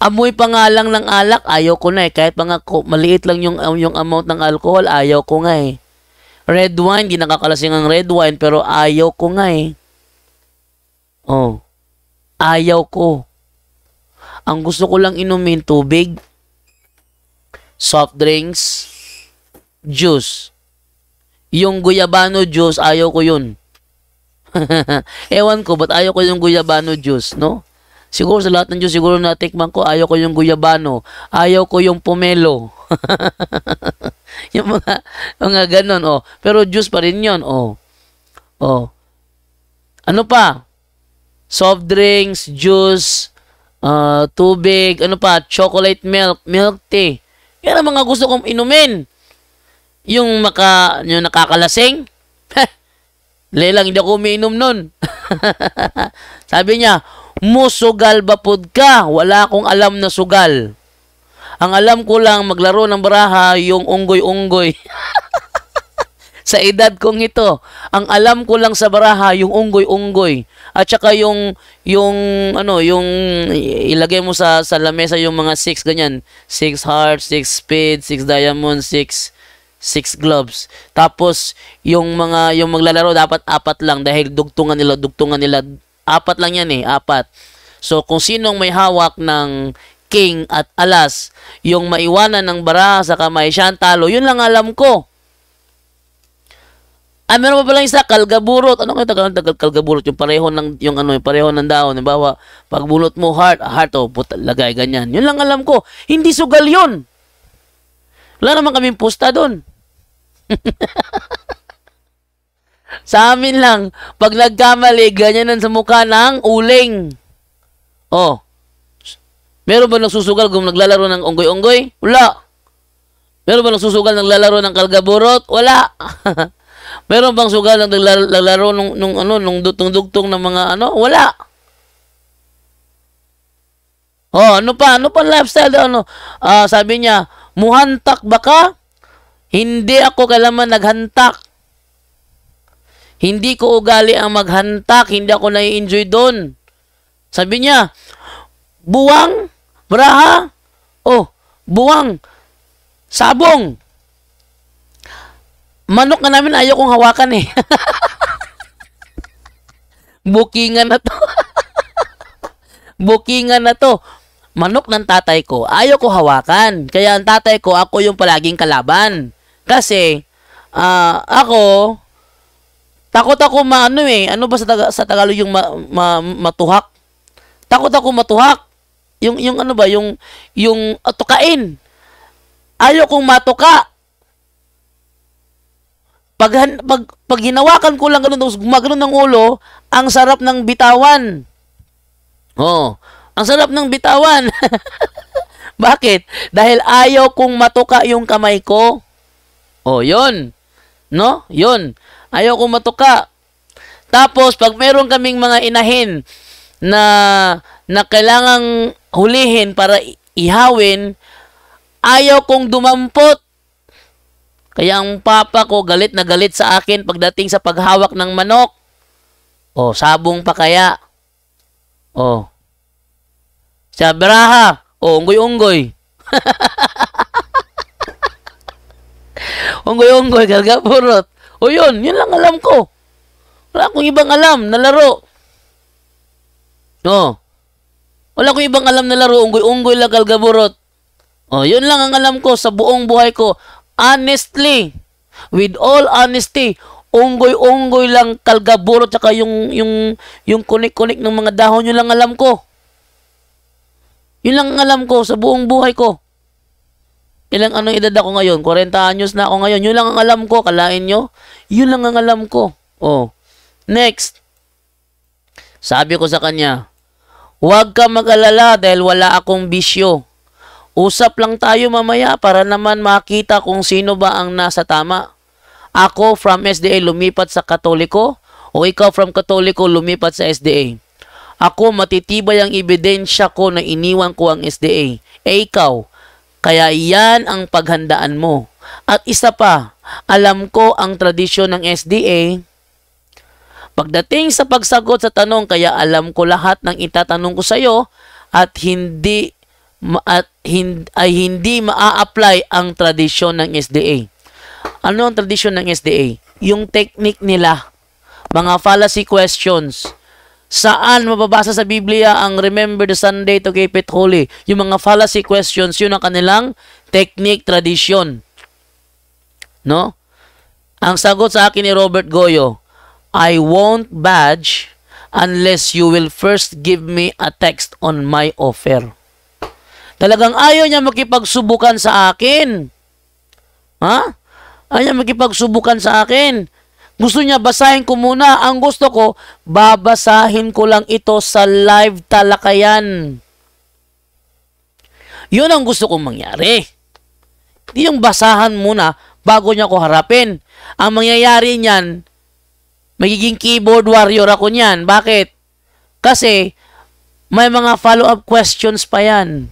Amoy pa nga lang ng alak, ayaw ko na eh. Kahit pa nga maliit lang yung amount ng alcohol, ayaw ko nga eh. Red wine, di nakakalasing ang red wine, pero ayaw ko nga eh. Oh. Ayaw ko. Ang gusto ko lang inumin, tubig, soft drinks, juice. Yung guyabano juice, ayaw ko yun. Ewan ko, ba't ayaw ko yung guyabano juice, no? Siguro sa lahat ng juice, siguro natikman ko, ayaw ko yung guyabano. Ayaw ko yung pomelo. Yung mga ganon, oh. Pero juice pa rin yun, oh. Oh, ano pa? Soft drinks, juice, tubig, ano pa? Chocolate milk, milk tea. Yan ang mga gusto kong inumin. Yung nakakalasing. Lelang, hindi ako umiinom nun. Sabi niya, musugal ba pud ka? Wala akong alam na sugal. Ang alam ko lang, maglaro ng baraha, yung unggoy-unggoy. Sa edad kong ito, ang alam ko lang sa baraha, yung unggoy-unggoy. At saka yung ilagay mo sa lamesa yung mga 6 ganyan. 6 hearts, 6 spade, 6 diamonds, 6 gloves. Tapos, yung maglalaro dapat 4 lang dahil dugtungan nila. 4 lang yan eh, 4. So, kung sinong may hawak ng king at alas, yung maiwanan ng baraha sa kamay, siya ang talo. Yun lang alam ko. Meron pa palang isa, kalgaburot. Ano kayo kalgaburot? Yung pareho ng pareho ng dahon. Halimbawa, pag bulot mo heart, lagay ganyan. Yun lang alam ko. Hindi sugal yun. Wala naman kaming pusta doon. Sa amin lang, pag nagkamali, ganyan sa mukha ng uling. Oh. Meron ba nagsusugal kung naglalaro ng unggoy-unggoy? Wala. Meron ba nagsusugal naglalaro ng kalgaburot? Wala. Meron bang sugal ng naglalaro nung dugtong ng mga Wala. Oh, ano pa lifestyle daw sabi niya, muhantak ba ka? Hindi ako kailanman naghantak. Hindi ko ugali ang maghantak, hindi ako nai-enjoy doon. Sabi niya, buwang, braha, buwang, sabong. Manok na namin ayaw kong hawakan eh. Bukingan na to. Bukingan na to. Manok ng tatay ko, ayaw ko hawakan. Kaya ang tatay ko, ako yung palaging kalaban. Kasi, ako, takot ako ano ba sa Tagalog yung matuhak? Takot ako matuhak. Yung tukain. Ayaw kong matuka. Pag hinawakan ko lang gumagano ng ulo, ang sarap ng bitawan. Oh, ang sarap ng bitawan. Bakit? Dahil ayaw kong matuka yung kamay ko. Oh, yun. No? Yun. Ayaw kong matuka. Tapos, pag meron kaming mga inahin na kailangang hulihin para ihawin, ayaw kong dumampot. Kaya ang papa ko galit na galit sa akin pagdating sa paghawak ng manok. Oh, sabong pa kaya. Oh. Sa baraha. Oh, unggoy-unggoy. Unggoy-unggoy, kalgaburot. O yun lang alam ko. Wala akong ibang alam na laro. Oh. Wala akong ibang alam na laro. Unggoy-unggoy lang, kalgaburot. Oh, yun lang ang alam ko sa buong buhay ko. Honestly, with all honesty, unggoy-unggoy lang, kalgaburot, tsaka yung kunik-kunik ng mga dahon, yun lang alam ko. Yun lang alam ko sa buong buhay ko. Anong edad ako ngayon? 40 anyos na ako ngayon. Yun lang ang alam ko. Kalain nyo? Yun lang ang alam ko. Oh. Next. Sabi ko sa kanya, huwag ka mag-alala dahil wala akong bisyo. Usap lang tayo mamaya para naman makita kung sino ba ang nasa tama. Ako from SDA lumipat sa Katoliko o ikaw from Katoliko lumipat sa SDA. Ako matitibay ang ebidensya ko na iniwan ko ang SDA. Ikaw, kaya yan ang paghandaan mo. At isa pa, alam ko ang tradisyon ng SDA. Pagdating sa pagsagot sa tanong, kaya alam ko lahat ng itatanong ko sa iyo at hindi maa-apply ang tradisyon ng SDA. Ano ang tradisyon ng SDA? Yung technique nila, mga fallacy questions. Saan mababasa sa Biblia ang remember the Sunday to keep it holy? Yung mga fallacy questions, yun ang kanilang technique, tradisyon. No? Ang sagot sa akin ni Robert Goyo, I won't budge unless you will first give me a text on my offer. Talagang ayaw niya makipagsubukan sa akin. Ha? Ayaw niya makipagsubukan sa akin. Gusto niya basahin ko muna. Ang gusto ko, babasahin ko lang ito sa live talakayan. Yun ang gusto kong mangyari. Hindi yung basahan muna bago niya ko harapin. Ang mangyayari niyan, magiging keyboard warrior ako niyan. Bakit? Kasi, may mga follow-up questions pa yan.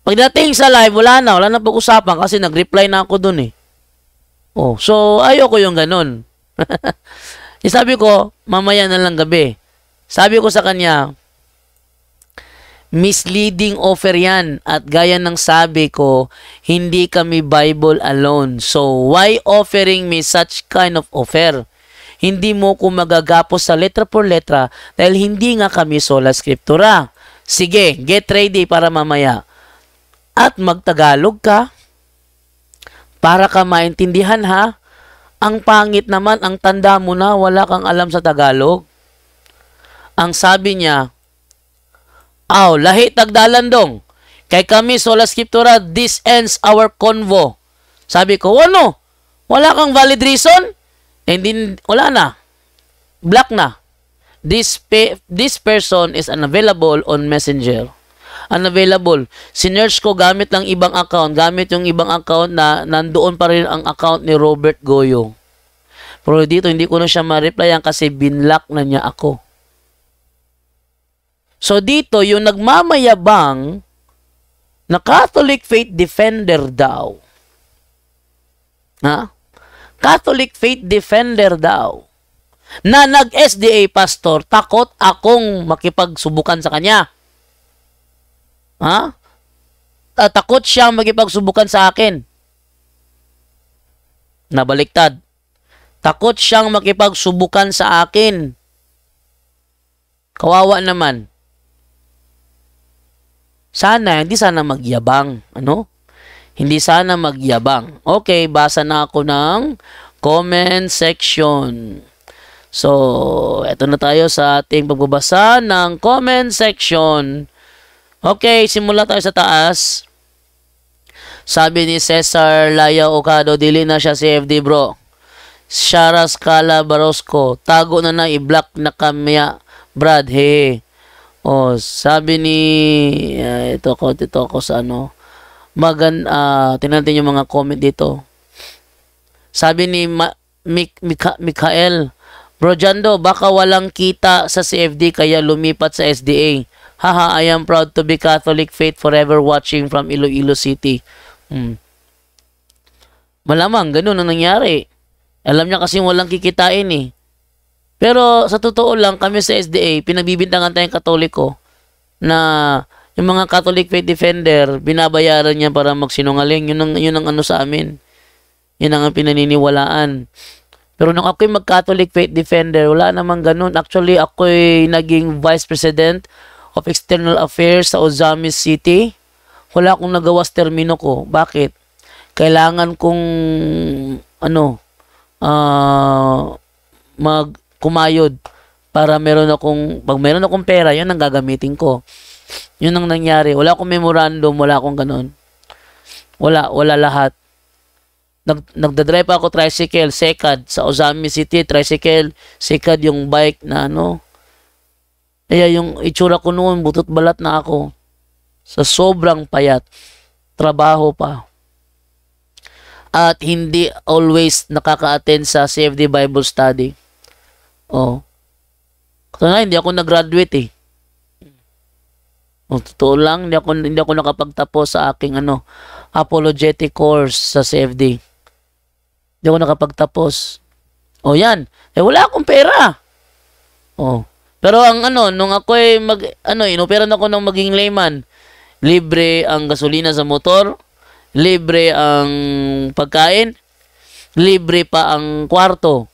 Pagdating sa live, wala na pag-usapan kasi nag-reply na ako dun eh. Oh, so, ayoko yung ganun. Sabi ko, mamaya na lang gabi. Sabi ko sa kanya, misleading offer yan. At gaya ng sabi ko, hindi kami Bible alone. So, why offering me such kind of offer? Hindi mo ko magagapos sa letra por letra dahil hindi nga kami sola scriptura. Sige, get ready para mamaya. At magtagalog ka para ka maintindihan ha. Ang pangit naman, ang tanda mo na, wala kang alam sa Tagalog. Ang sabi niya, lahi tagdalandong. Kay kami sola scriptura, this ends our convo. Sabi ko, ano? Wala kang valid reason? And then, wala na. Black na. This person is unavailable on Messenger. Unavailable. Sinearch ko gamit lang ibang account. Gamit yung ibang account na nandoon pa rin ang account ni Robert Goyo. Pero dito, hindi ko na siya ma-replyan kasi binlock na niya ako. So dito, yung nagmamayabang na Catholic faith defender daw. Ha? Catholic faith defender daw. Na nag-SDA pastor, takot akong makipagsubukan sa kanya. Ha? Takot siyang makipagsubukan sa akin. Nabaliktad. Takot siyang makipagsubukan sa akin. Kawawa naman. Hindi sana magyabang. Ano? Hindi sana magyabang. Okay, basa na ako ng comment section. So, eto na tayo sa ating pagbabasa ng comment section. Okay, simula tayo sa taas. Sabi ni Cesar Laya Ocado, dili na siya CFD bro. Shara Scala Barosco, tago na i-block na kamya, Brad, he. Oh, sabi ni, ito ko sa ano, tingnan natin yung mga comment dito. Sabi ni Mikael, Bro Jando, baka walang kita sa CFD kaya lumipat sa SDA. Haha, I am proud to be Catholic faith forever watching from Iloilo City. Malamang, ganun ang nangyari. Alam niya kasi walang kikitain eh. Pero sa totoo lang, kami sa SDA, pinagbibintangan tayong Katoliko na yung mga Catholic faith defender, binabayaran niya para magsinungaling. Yun ang ano sa amin. Yun ang pinaniniwalaan. Pero nung ako'y mag-Catholic faith defender, wala namang ganun. Actually, ako'y naging Vice President of External Affairs sa Ozamis City. Wala akong nagawa sa termino ko. Bakit? Kailangan kong kumayod para pag meron akong pera, yun ang gagamitin ko. Yun ang nangyari. Wala akong memorandum, wala akong ganun. Wala lahat. Nagdadrive ako tricycle, Sekad, sa Ozamis City, tricycle, Sekad yung bike na Kaya yung itsura ko noon, butot balat na ako. Sa sobrang payat. Trabaho pa. At hindi always nakaka-attend sa CFD Bible Study. Oh. Kasi hindi ako nag-graduate eh. Totoo lang, hindi ako nakapagtapos sa aking apologetic course sa CFD. Hindi ako nakapagtapos. Yan. Wala akong pera. Pero nung ako'y inoperan ako ng maging layman, libre ang gasolina sa motor, libre ang pagkain, libre pa ang kwarto.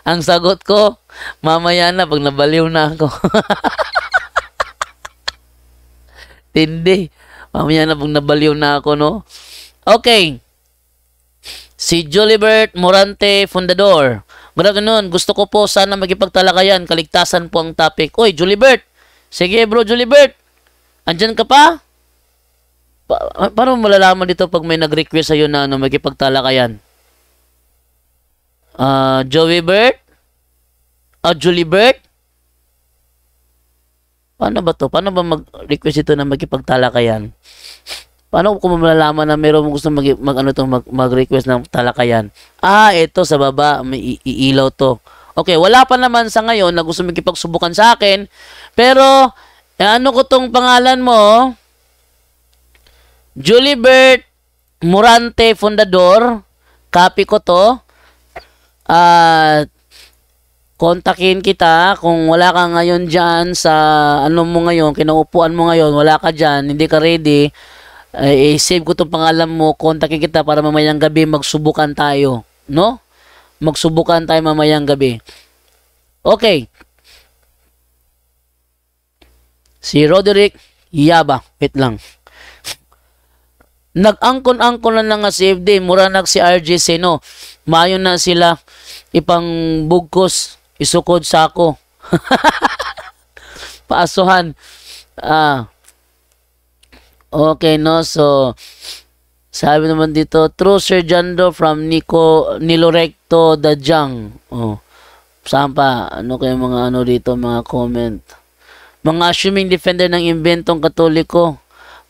Ang sagot ko, mamaya na pag nabaliw na ako. Tindi. Mamaya na pag nabaliw na ako, no? Okay. Si Julibert Morante Fundador. Good afternoon. Gusto ko po sana magipagtalakayan. Kaligtasan po ang topic. Oy, Julibert. Sige, bro, Julibert. Andyan ka pa? Paano malalaman dito pag may nag-request sa'yo na magipagtalakayan? Joey Bert? Julie Bert? Paano ba to? Paano ba mag-request ito na magkipagtalakayan? Paano kung malalaman na meron gusto mag-request ng talakayan? Ito sa baba, may iilaw to. Okay, wala pa naman sa ngayon na gusto magkipagsubukan sa akin. Pero, ano ko tong pangalan mo? Julie Bert Morante Fundador. Copy ko to. Kontakin kita kung wala ka ngayon dyan sa ano mo ngayon, kinaupuan mo ngayon, wala ka dyan, hindi ka ready, save ko itong pangalan mo, kontakin kita para mamayang gabi magsubukan tayo. No? Magsubukan tayo mamayang gabi. Okay. Si Roderick Yaba. Wait lang. Nag-angkon-angkon na nga si FD, mura na si RJ Seno. Mayon na sila ipang bugkos, isukod sa ako. Paasuhan. Okay, no? So, sabi naman dito, True Sir Jando from Nilorecto Dajang. Saan pa? Ano kayo mga ano dito, mga comment? Mga assuming defender ng imbentong katoliko.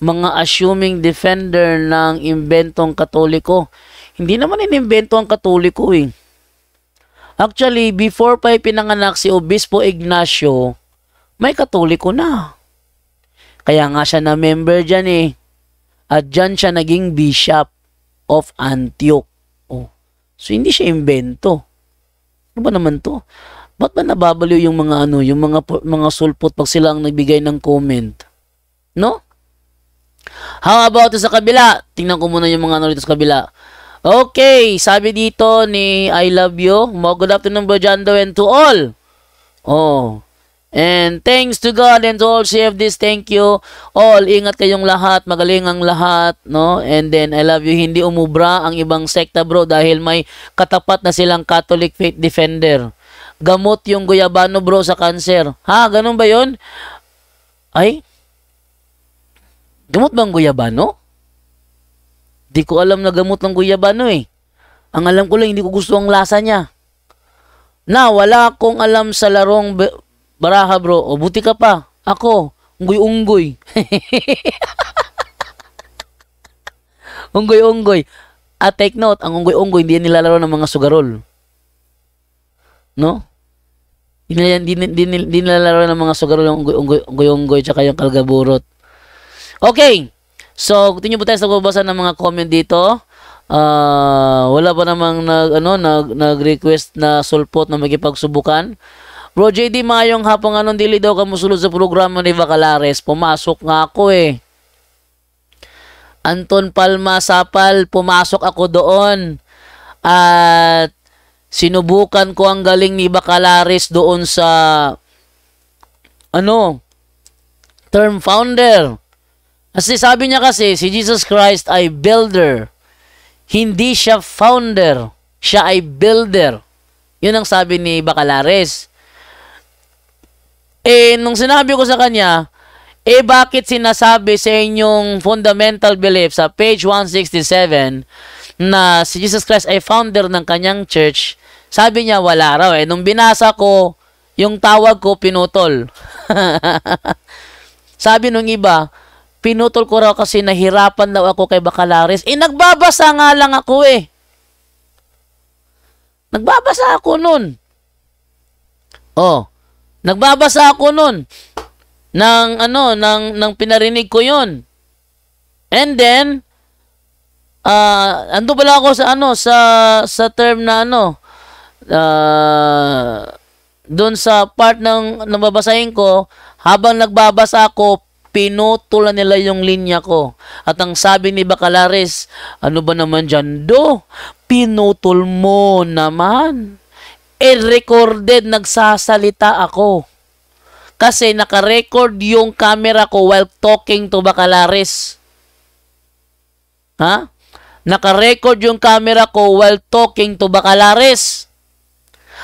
Mga assuming defender ng imbentong katoliko. Hindi naman inimbento ang katoliko eh. Actually, before pa pinanganak si Obispo Ignacio, may katoliko na. Kaya nga siya na member dyan eh. At dyan siya naging Bishop of Antioch. So hindi siya imbento. Ano ba naman to? Ba't ba nababaliw yung mga ano, yung mga sulpot pag sila ang nagbigay ng comment? No? How about sa kabila? Tingnan ko muna yung mga ano dito sa kabila. Okay, sabi dito ni I love you. Good afternoon, Bro Jando, and to all. And thanks to God and to all CFDs, thank you. All, ingat kayong lahat, magaling ang lahat, no? And then, I love you. Hindi umubra ang ibang sekta, bro, dahil may katapat na silang Catholic faith defender. Gamot yung guyabano, bro, sa cancer. Ha? Ganun ba yun? Ay? Gamot bang guyabano? Di ko alam na gamot ng guyabano eh. Ang alam ko lang, hindi ko gusto ang lasa niya. Wala akong alam sa larong baraha, bro. Buti ka pa. Ako, unggoy-unggoy. Unggoy-unggoy. At take note, ang unggoy-unggoy, hindi nilalaro ng mga sugarol. No? Hindi nilalaro ng mga sugarol yung unggoy-unggoy tsaka yung kalgaburot. Okay. So, continue po tayo sa pagbabasa ng mga comment dito. Wala pa namang nag-request na sulpot na magipagsubukan. Bro JD, mayong hapong anong dili daw kamusulod sa programa ni Bacalares. Pumasok nga ako eh. Anton Palma Sapal, pumasok ako doon. At sinubukan ko ang galing ni Bacalares doon sa term founder. Kasi sabi niya kasi, si Jesus Christ ay builder. Hindi siya founder. Siya ay builder. Yun ang sabi ni Bacalares. Nung sinabi ko sa kanya, bakit sinasabi sa inyong fundamental belief sa page 167 na si Jesus Christ ay founder ng kanyang church? Sabi niya, wala raw eh. Nung binasa ko, yung tawag ko, pinutol. Sabi nung iba, pinutol ko raw kasi nahirapan daw ako kay Bacalares. Nagbabasa nga lang ako eh. Nagbabasa ako nun. Nagbabasa ako nun. Nang pinarinig ko yun. And then, ando pala ako sa term na doon sa part ng nababasahin ko, habang nagbabasa ako, pinutulan nila yung linya ko. At ang sabi ni Bacalares, ano ba naman dyan, pinutol mo naman. Recorded, nagsasalita ako. Kasi naka-record yung camera ko while talking to Bacalares. Ha? Naka-record yung camera ko while talking to Bacalares.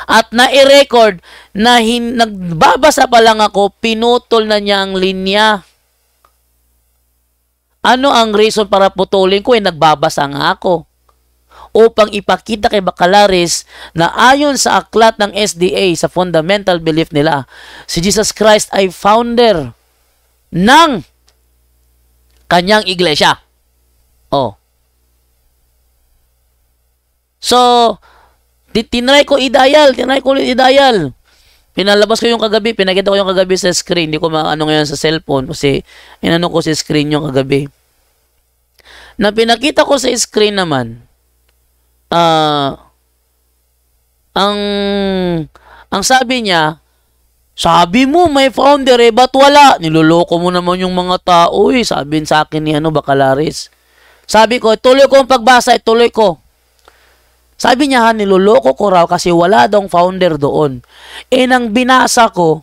At na-record na nagbabasa pa lang ako, pinutol na niya ang linya. Ano ang reason para putulin ko? Nagbabasa nga ako. upang ipakita kay Bacalaris na ayon sa aklat ng SDA, sa fundamental belief nila, si Jesus Christ ay founder ng kanyang iglesia. Oh. So, tinry ko i-dial. Pinalabas ko yung kagabi, pinakita ko yung kagabi sa screen. Hindi ko maano ngayon sa cellphone kasi inano ko sa screen yung kagabi. Na pinakita ko sa screen naman, ang sabi niya, sabi mo may founder ba't wala? Niloloko mo naman yung mga tao sabi sa akin ni Bacalaris. Sabi ko, tuloy ko ang pagbasa, tuloy ko. Sabi niya, niloloko ko raw kasi wala daw founder doon. Nang binasa ko,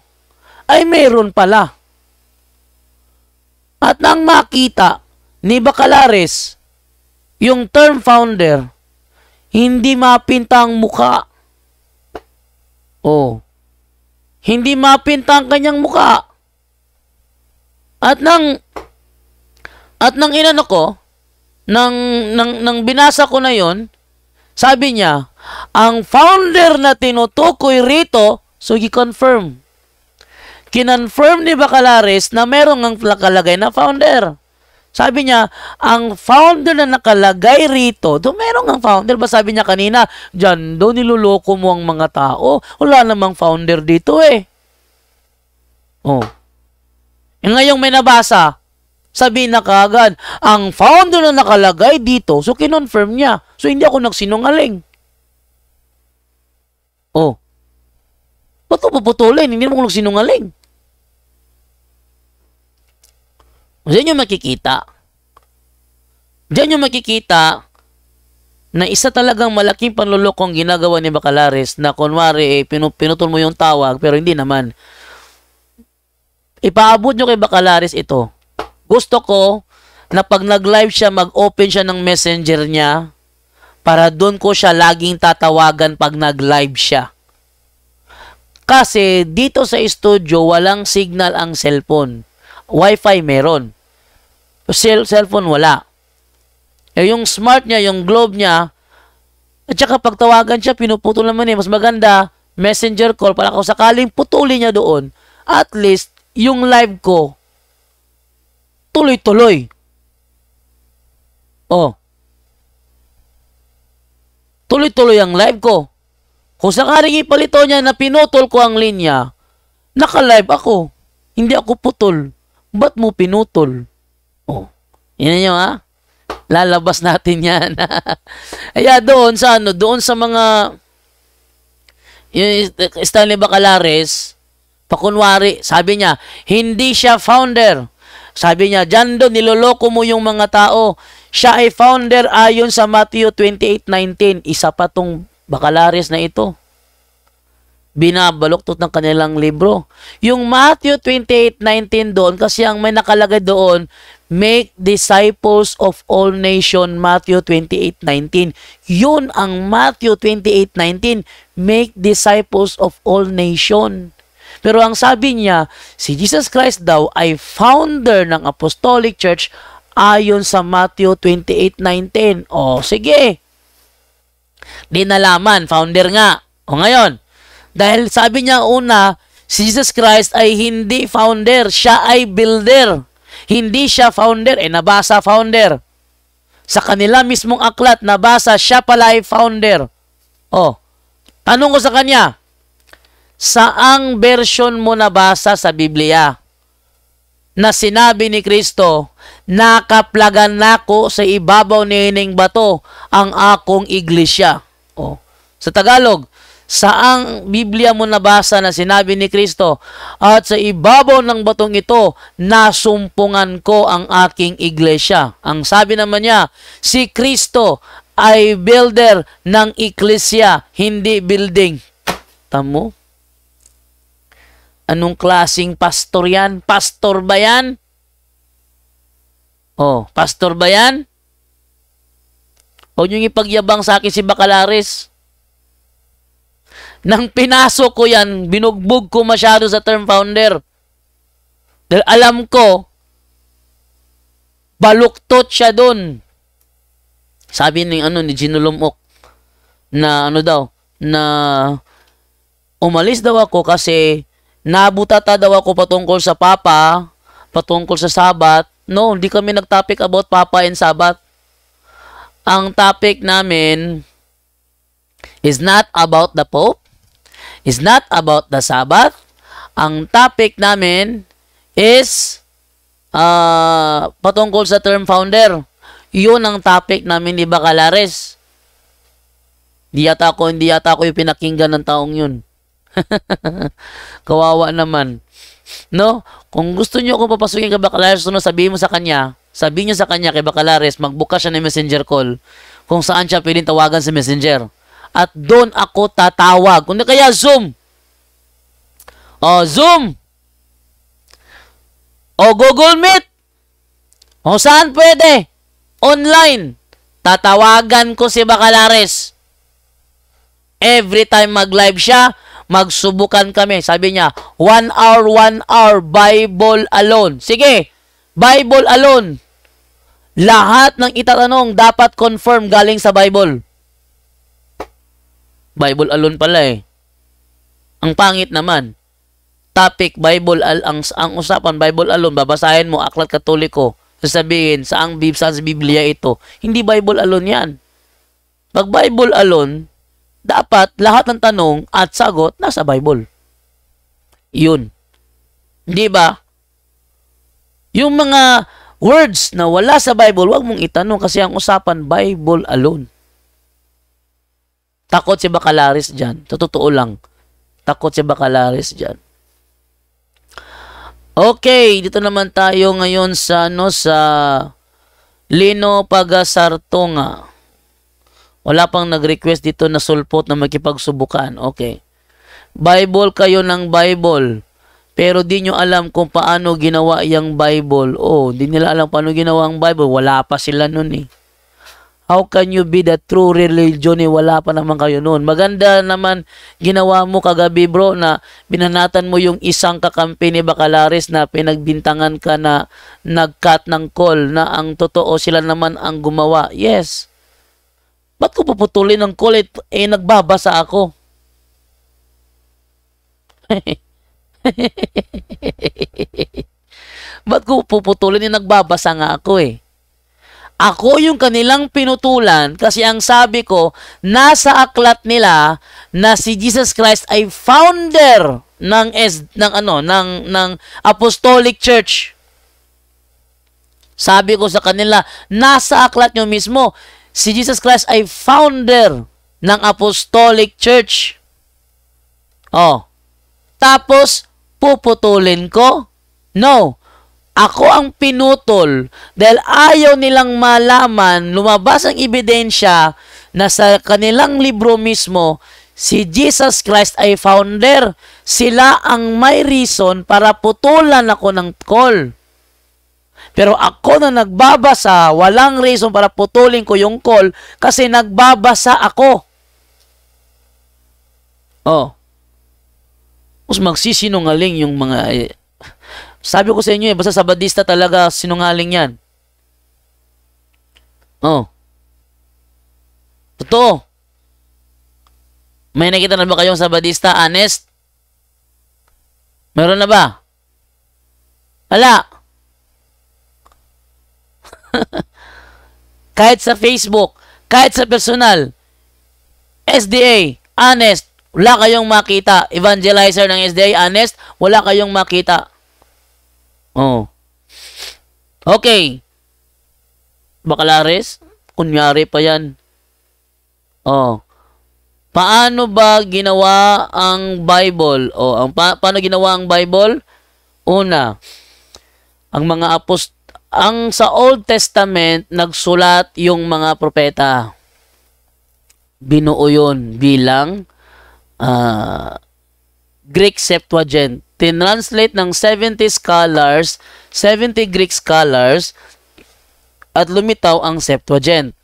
ay meron pala. At nang makita ni Bacalaris, yung term founder, hindi mapinta ang mukha. Oh. Hindi mapinta ang kanyang mukha. At nang inano ko, nang binasa ko na yon, sabi niya, ang founder na tinutukoy rito, so i-confirm. Kinonfirm ni Bacalaris na merong ang nakalagay na founder. Sabi niya, ang founder na nakalagay rito, merong ang founder. Ba sabi niya kanina, dyan do, niluloko mo ang mga tao. Wala namang founder dito Oh. Ngayong may nabasa, sabi na kaagad, ang founder na nakalagay dito, so kinonfirm niya. So, hindi ako nagsinungaling. Oh. Ba't ko puputulin? Hindi mo ako nagsinungaling. Diyan yung makikita. Diyan yung makikita na isa talagang malaking panlulokong ginagawa ni Bacalaris na kunwari, pinutol mo yung tawag, pero hindi naman. Ipaabot nyo kay Bacalaris ito. Gusto ko na pag nag-live siya, mag-open siya ng messenger niya para doon ko siya laging tatawagan pag nag-live siya. Kasi dito sa studio, walang signal ang cellphone. Wi-Fi meron. Cellphone wala. Yung smart niya, yung globe niya, at saka pag tawagan siya, pinuputol naman Mas maganda, messenger call, para kung sakaling putulin niya doon, at least, yung live ko, tuloy-tuloy. Oh. Tuloy-tuloy ang live ko. Kung sakaling ipalito niya na pinutol ko ang linya, naka-live ako. Hindi ako putol. Ba't mo pinutol? Oh. Yan nyo Lalabas natin yan. Kaya doon sa mga yung Stanley Bacalaris, pakunwari, sabi niya, hindi siya founder. Sabi niya, dyan doon, niloloko mo yung mga tao. Siya ay founder ayon sa Matthew 28:19. Isa pa tong Bacalaris na ito. Binabaluktot ng kanilang libro. Yung Matthew 28:19 doon, kasi ang may nakalagay doon, make disciples of all nation, Matthew 28:19. Yun ang Matthew 28:19, make disciples of all nation. Pero ang sabi niya, si Jesus Christ daw ay founder ng Apostolic Church ayon sa Matthew 28:19. O, sige. Di nalaman, founder nga. O ngayon, dahil sabi niya una, si Jesus Christ ay hindi founder, siya ay builder. Hindi siya founder, nabasa founder. Sa kanila mismong aklat, nabasa siya pala ay founder. O, tanong ko sa kanya, saang version mo nabasa sa Biblia na sinabi ni Kristo, nakaplagan nako sa ibabaw nining bato ang akong iglesia? O, sa Tagalog, saang Biblia mo nabasa na sinabi ni Kristo, at sa ibabaw ng batong ito, nasumpungan ko ang aking iglesia? Ang sabi naman niya, si Kristo ay builder ng iglesia, hindi building. Tamo? Anong klaseng pastor yan? Pastor ba yan? Oh, pastor ba yan? Huwag niyong ipagyabang sa akin si Bacalaris. Nang pinasok ko yan, binugbog ko masyado sa term founder. Dahil alam ko, baluktot siya doon. Sabi ni Gino Lumok na na umalis daw ako kasi nabutata daw ako patungkol sa Papa, patungkol sa Sabat. No, hindi kami nag-topic about Papa and Sabat. Ang topic namin is not about the Pope, is not about the Sabbath. Ang topic namin is patungkol sa term founder. Yun ang topic namin ni Bacalares. Hindi yata ako yung pinakinggan ng taong yun. Kawawa naman. No? Kung gusto niyo akong papasukin kay Bacalares, sabihin niyo sa kanya kay Bacalares, magbuka siya ng messenger call kung saan siya pwedeng tawagan sa messenger. At doon ako tatawag. Kundi kaya Zoom. Zoom. Google Meet. Saan pwede? Online. Tatawagan ko si Bacalares. Every time mag-live siya, magsubukan kami. Sabi niya, 1 hour, Bible alone. Sige, Bible alone. Lahat ng itatanong dapat confirm galing sa Bible. Bible alone pala eh. Ang pangit naman. Topic, ang usapan, Bible alone. Babasahin mo, Aklat Katoliko. Sasabihin, saan sa Biblia ito? Hindi Bible alone yan. Pag Bible alone, dapat lahat ng tanong at sagot nasa Bible. Yun. Di ba? Yung mga words na wala sa Bible, wag mong itanong kasi ang usapan, Bible alone. Takot si Bacalares dyan. Totoo lang. Takot si Bacalares dyan. Okay, dito naman tayo ngayon sa Lino Pagasartonga. Wala pang nag-request dito na sulpot na makipagsubukan. Okay. Bible kayo ng Bible. Pero di nyo alam kung paano ginawa yung Bible. Di nila alam paano ginawa ang Bible. Wala pa sila nun eh. How can you be the true religion eh? Wala pa naman kayo nun. Maganda naman ginawa mo kagabi bro na binanatan mo yung isang kakampi ni Bacalares na pinagbintangan ka na nag-cut ng call na ang totoo sila naman ang gumawa. Yes. Ba't ko puputulin ng call? Nagbabasa ako. Ba't ko puputulin? Nagbabasa nga ako eh. Ako yung kanilang pinutulan kasi ang sabi ko, nasa aklat nila na si Jesus Christ ay founder ng Apostolic Church. Sabi ko sa kanila, nasa aklat nyo mismo, si Jesus Christ ay founder ng Apostolic Church. Tapos, puputulin ko? No. Ako ang pinutol dahil ayaw nilang malaman, lumabas ang ebidensya na sa kanilang libro mismo, si Jesus Christ ay founder. Sila ang may reason para putulan ako ng call. Pero ako na nagbabasa, walang reason para putulin ko yung call kasi nagbabasa ako. Mas magsisinungaling yung mga... Sabi ko sa inyo basta Sabadista talaga sinungaling yan. Totoo. May nakita na ba kayong Sabadista honest? Meron na ba? Wala. Kahit sa Facebook, kahit sa personal, SDA, honest, wala kayong makita. Evangelizer ng SDA, honest, wala kayong makita. Okay. Bacalares, kunyari pa yan. Paano ba ginawa ang Bible? Paano ginawa ang Bible? Una, ang sa Old Testament, nagsulat yung mga propeta. Binuo yun bilang Greek Septuagint. Tinranslate ng 70 Greek scholars, at lumitaw ang Septuagint.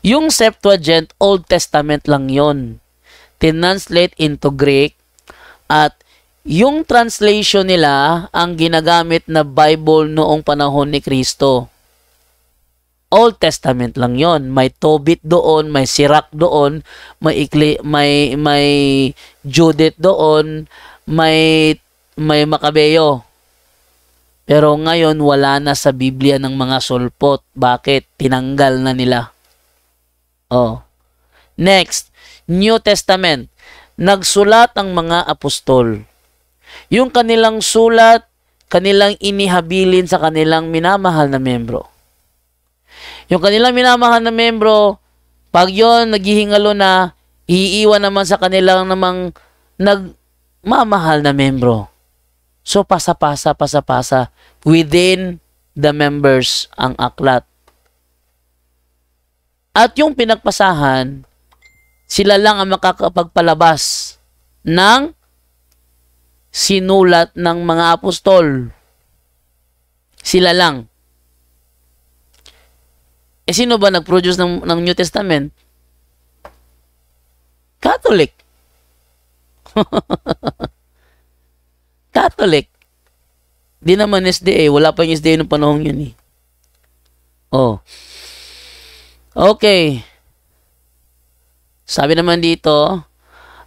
Yung Septuagint, Old Testament lang yon. Tinranslate into Greek, at yung translation nila ang ginagamit na Bible noong panahon ni Kristo. Old Testament lang yon. May Tobit doon, may Sirach doon, may Judith doon, may Makabeyo. Pero ngayon wala na sa Biblia ng mga sulpot. Bakit? Tinanggal na nila. Oh. Next, New Testament. Nagsulat ang mga apostol. Yung kanilang sulat, kanilang inihabilin sa kanilang minamahal na membro. Yung kanilang minamahal na membro, pag yon naghihingalo na, iiwan naman sa kanilang namang nagmamahal na membro. So, pasa-pasa within the members ang aklat. At yung pinagpasahan, sila lang ang makakapagpalabas ng sinulat ng mga apostol. Sila lang. Sino ba nag-produce ng New Testament? Catholic. Catholic. Di naman SDA. Wala pa yung SDA noong panahon yun eh. Oh. Okay. Sabi naman dito,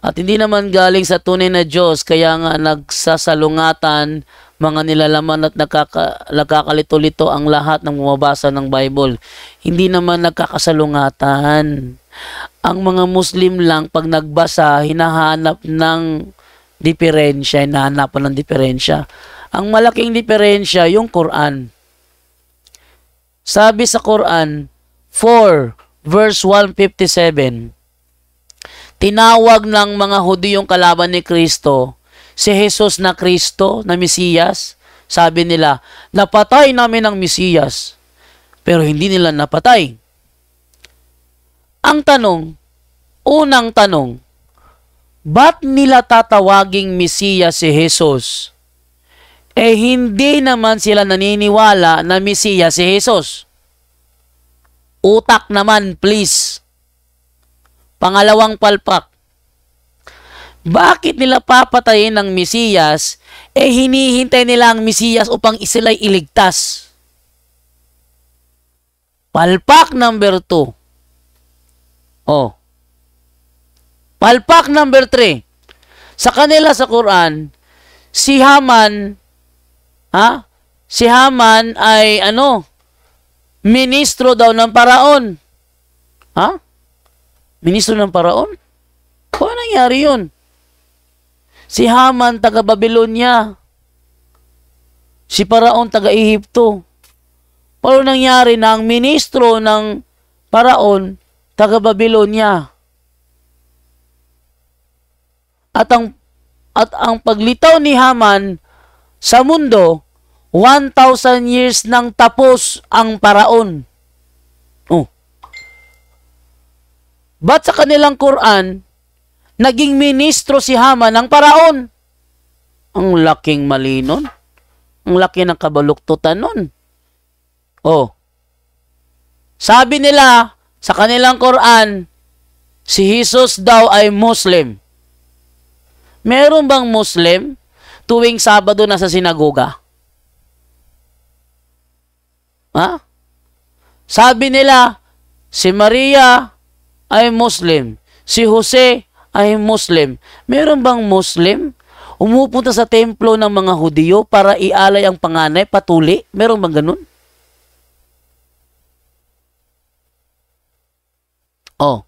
at hindi naman galing sa tunay na Diyos, kaya nga nagsasalungatan mga nilalaman at nagkakalito-lito ang lahat ng bumabasa ng Bible. Hindi naman nagkakasalungatan. Ang mga Muslim lang, pag nagbasa, hinahanap ng diferensya, hinahanapan ng diferensya. Ang malaking diferensya, yung Quran. Sabi sa Quran, 4 verse 157, tinawag ng mga Hudiyong kalaban ni Kristo, si Jesus na Kristo, na Mesiyas. Sabi nila, napatay namin ang Mesiyas. Pero hindi nila napatay. Ang tanong, unang tanong, ba't nila tatawaging Mesiyas si Jesus? Eh hindi naman sila naniniwala na Mesiyas si Jesus. Utak naman, please. Pangalawang palpak. Bakit nila papatayin ng Mesiyas, eh hinihintay nila ang Mesiyas upang sila'y iligtas? Palpak number 2. Oh. Palpak number 3. Sa kanila sa Quran, si Haman, si Haman ay ministro daw ng paraon. Ministro ng paraon? Paano nangyari yun? Si Haman, taga Babylonia. Si Paraon, taga Ehipto. Paano nangyari na ang ministro ng paraon, taga Babylonia? At ang paglitaw ni Haman sa mundo, 1,000 years nang tapos ang paraon. Oh. Ba't sa kanilang Quran, naging ministro si Haman ng paraon? Ang laking mali nun. Ang laki ng kabaluktutan nun. Oh. Sabi nila sa kanilang Quran, si Jesus daw ay Muslim. Meron bang Muslim tuwing Sabado na sa sinagoga? Sabi nila, si Maria ay Muslim. Si Jose ay Muslim. Meron bang Muslim umupunta sa templo ng mga Hudiyo para ialay ang panganay, patuli? Meron bang ganun? Oh.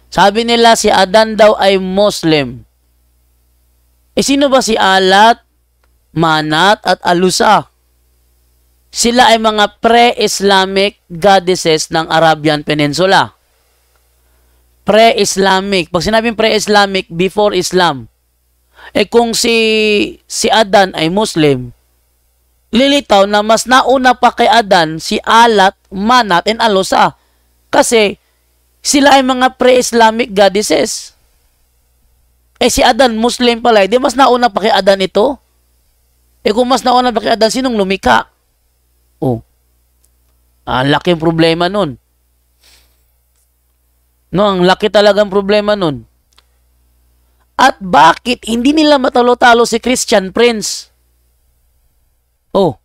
Sabi nila si Adan daw ay Muslim. Sino ba si Alat, Manat at Alusa? Sila ay mga pre-Islamic goddesses ng Arabian Peninsula. Pre-Islamic. Pag sinabing pre-Islamic, before Islam. Kung si Adan ay Muslim, lilitaw na mas nauna pa kay Adan si Alat, Manat, and Alusa. Kasi sila ay mga pre-Islamic goddesses. Si Adan, Muslim pala. Di mas nauna pa kay Adan ito? Kung mas nauna pa kay Adan, sinong lumika? Oh. Ang laking problema nun. No, ang laki talagang problema nun. At bakit hindi nila matalo-talo si Christian Prince? Oh.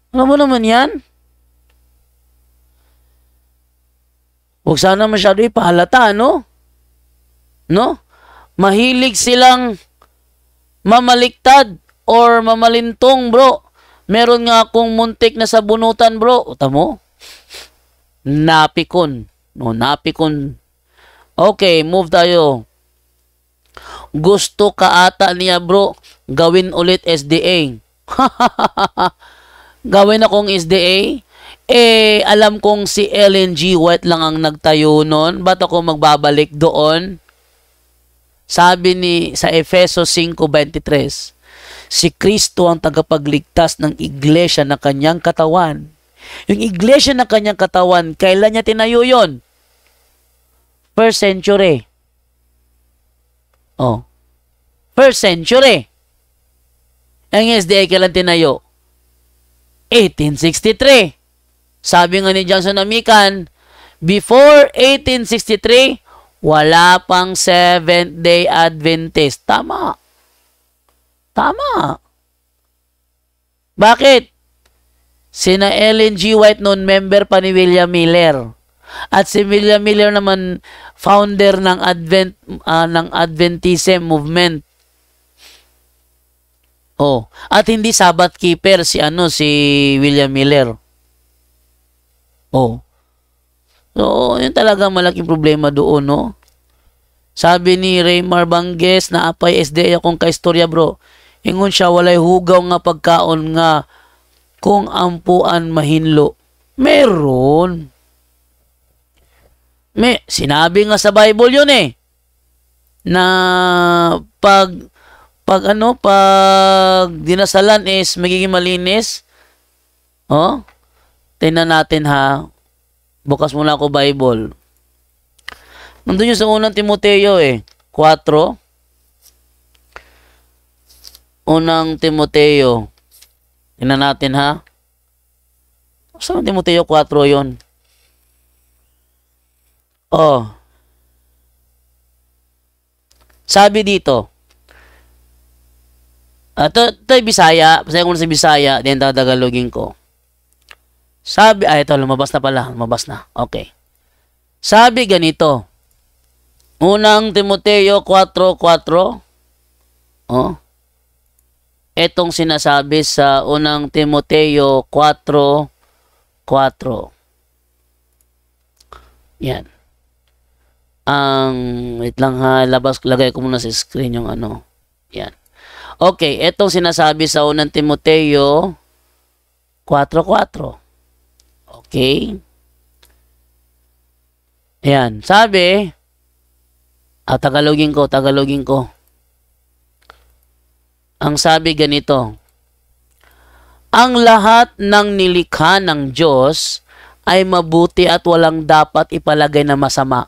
Alam mo naman yan? Huwag sana masyado ipahalata, no? No? Mahilig silang mamaliktad or mamalintong, bro. Meron nga akong muntik na sabunutan, bro. Uta mo? Napikon. No, napikon. Okay, move tayo. Gusto ka ata niya, bro. Gawin ulit SDA. Gawin akong SDA? Eh, alam kong si Ellen G. White lang ang nagtayo nun. Ba't ako magbabalik doon? Sabi sa Efeso 5:23, si Kristo ang tagapagligtas ng iglesia na kanyang katawan. Yung iglesia na kanyang katawan, kailan niya tinayo yun? First century. Oh. First century. Ang SDA kailan tinayo? 1863. Sabi nga ni Johnson Amican, before 1863, wala pang Seventh-day Adventist. Tama. Tama. Bakit? Sina Ellen G. White noon, member pa ni William Miller. At si William Miller naman, founder ng Adventism movement. Oh, at hindi Sabbath keeper si William Miller. Oh. So, yun talaga malaking problema doon, no? Sabi ni Raymar Banges na apay SDA akong kaistorya, bro. Ingon siya, walay hugaw nga pagkaon nga kung ampuan mahinlo. Meron. Sinabi nga sa Bible yun eh. Na pag dinasalan is magiging malinis. Oh? Tingnan natin ha. Bukas muna ako Bible. Nandun yung sa unang Timoteo 4. Unang Timoteo. Tingnan natin ha. Sa Timoteo 4 yon. Oh. Sabi dito. Ito Bisaya. Pasaya ko na sa Bisaya. Then Tagalogin ko. Sabi, ito, lumabas na pala. Lumabas na. Okay. Sabi ganito. Unang Timoteo 4:4. Oh. Etong sinasabi sa unang Timoteo 4:4. Yan. Wait lang ha. Lagay ko muna sa screen yung ano. Yan. Okay. Etong sinasabi sa unang Timoteo 4:4. Okay. Ayan. Sabi, Tagalogin ko. Ang sabi ganito, ang lahat ng nilikha ng Diyos ay mabuti at walang dapat ipalagay na masama.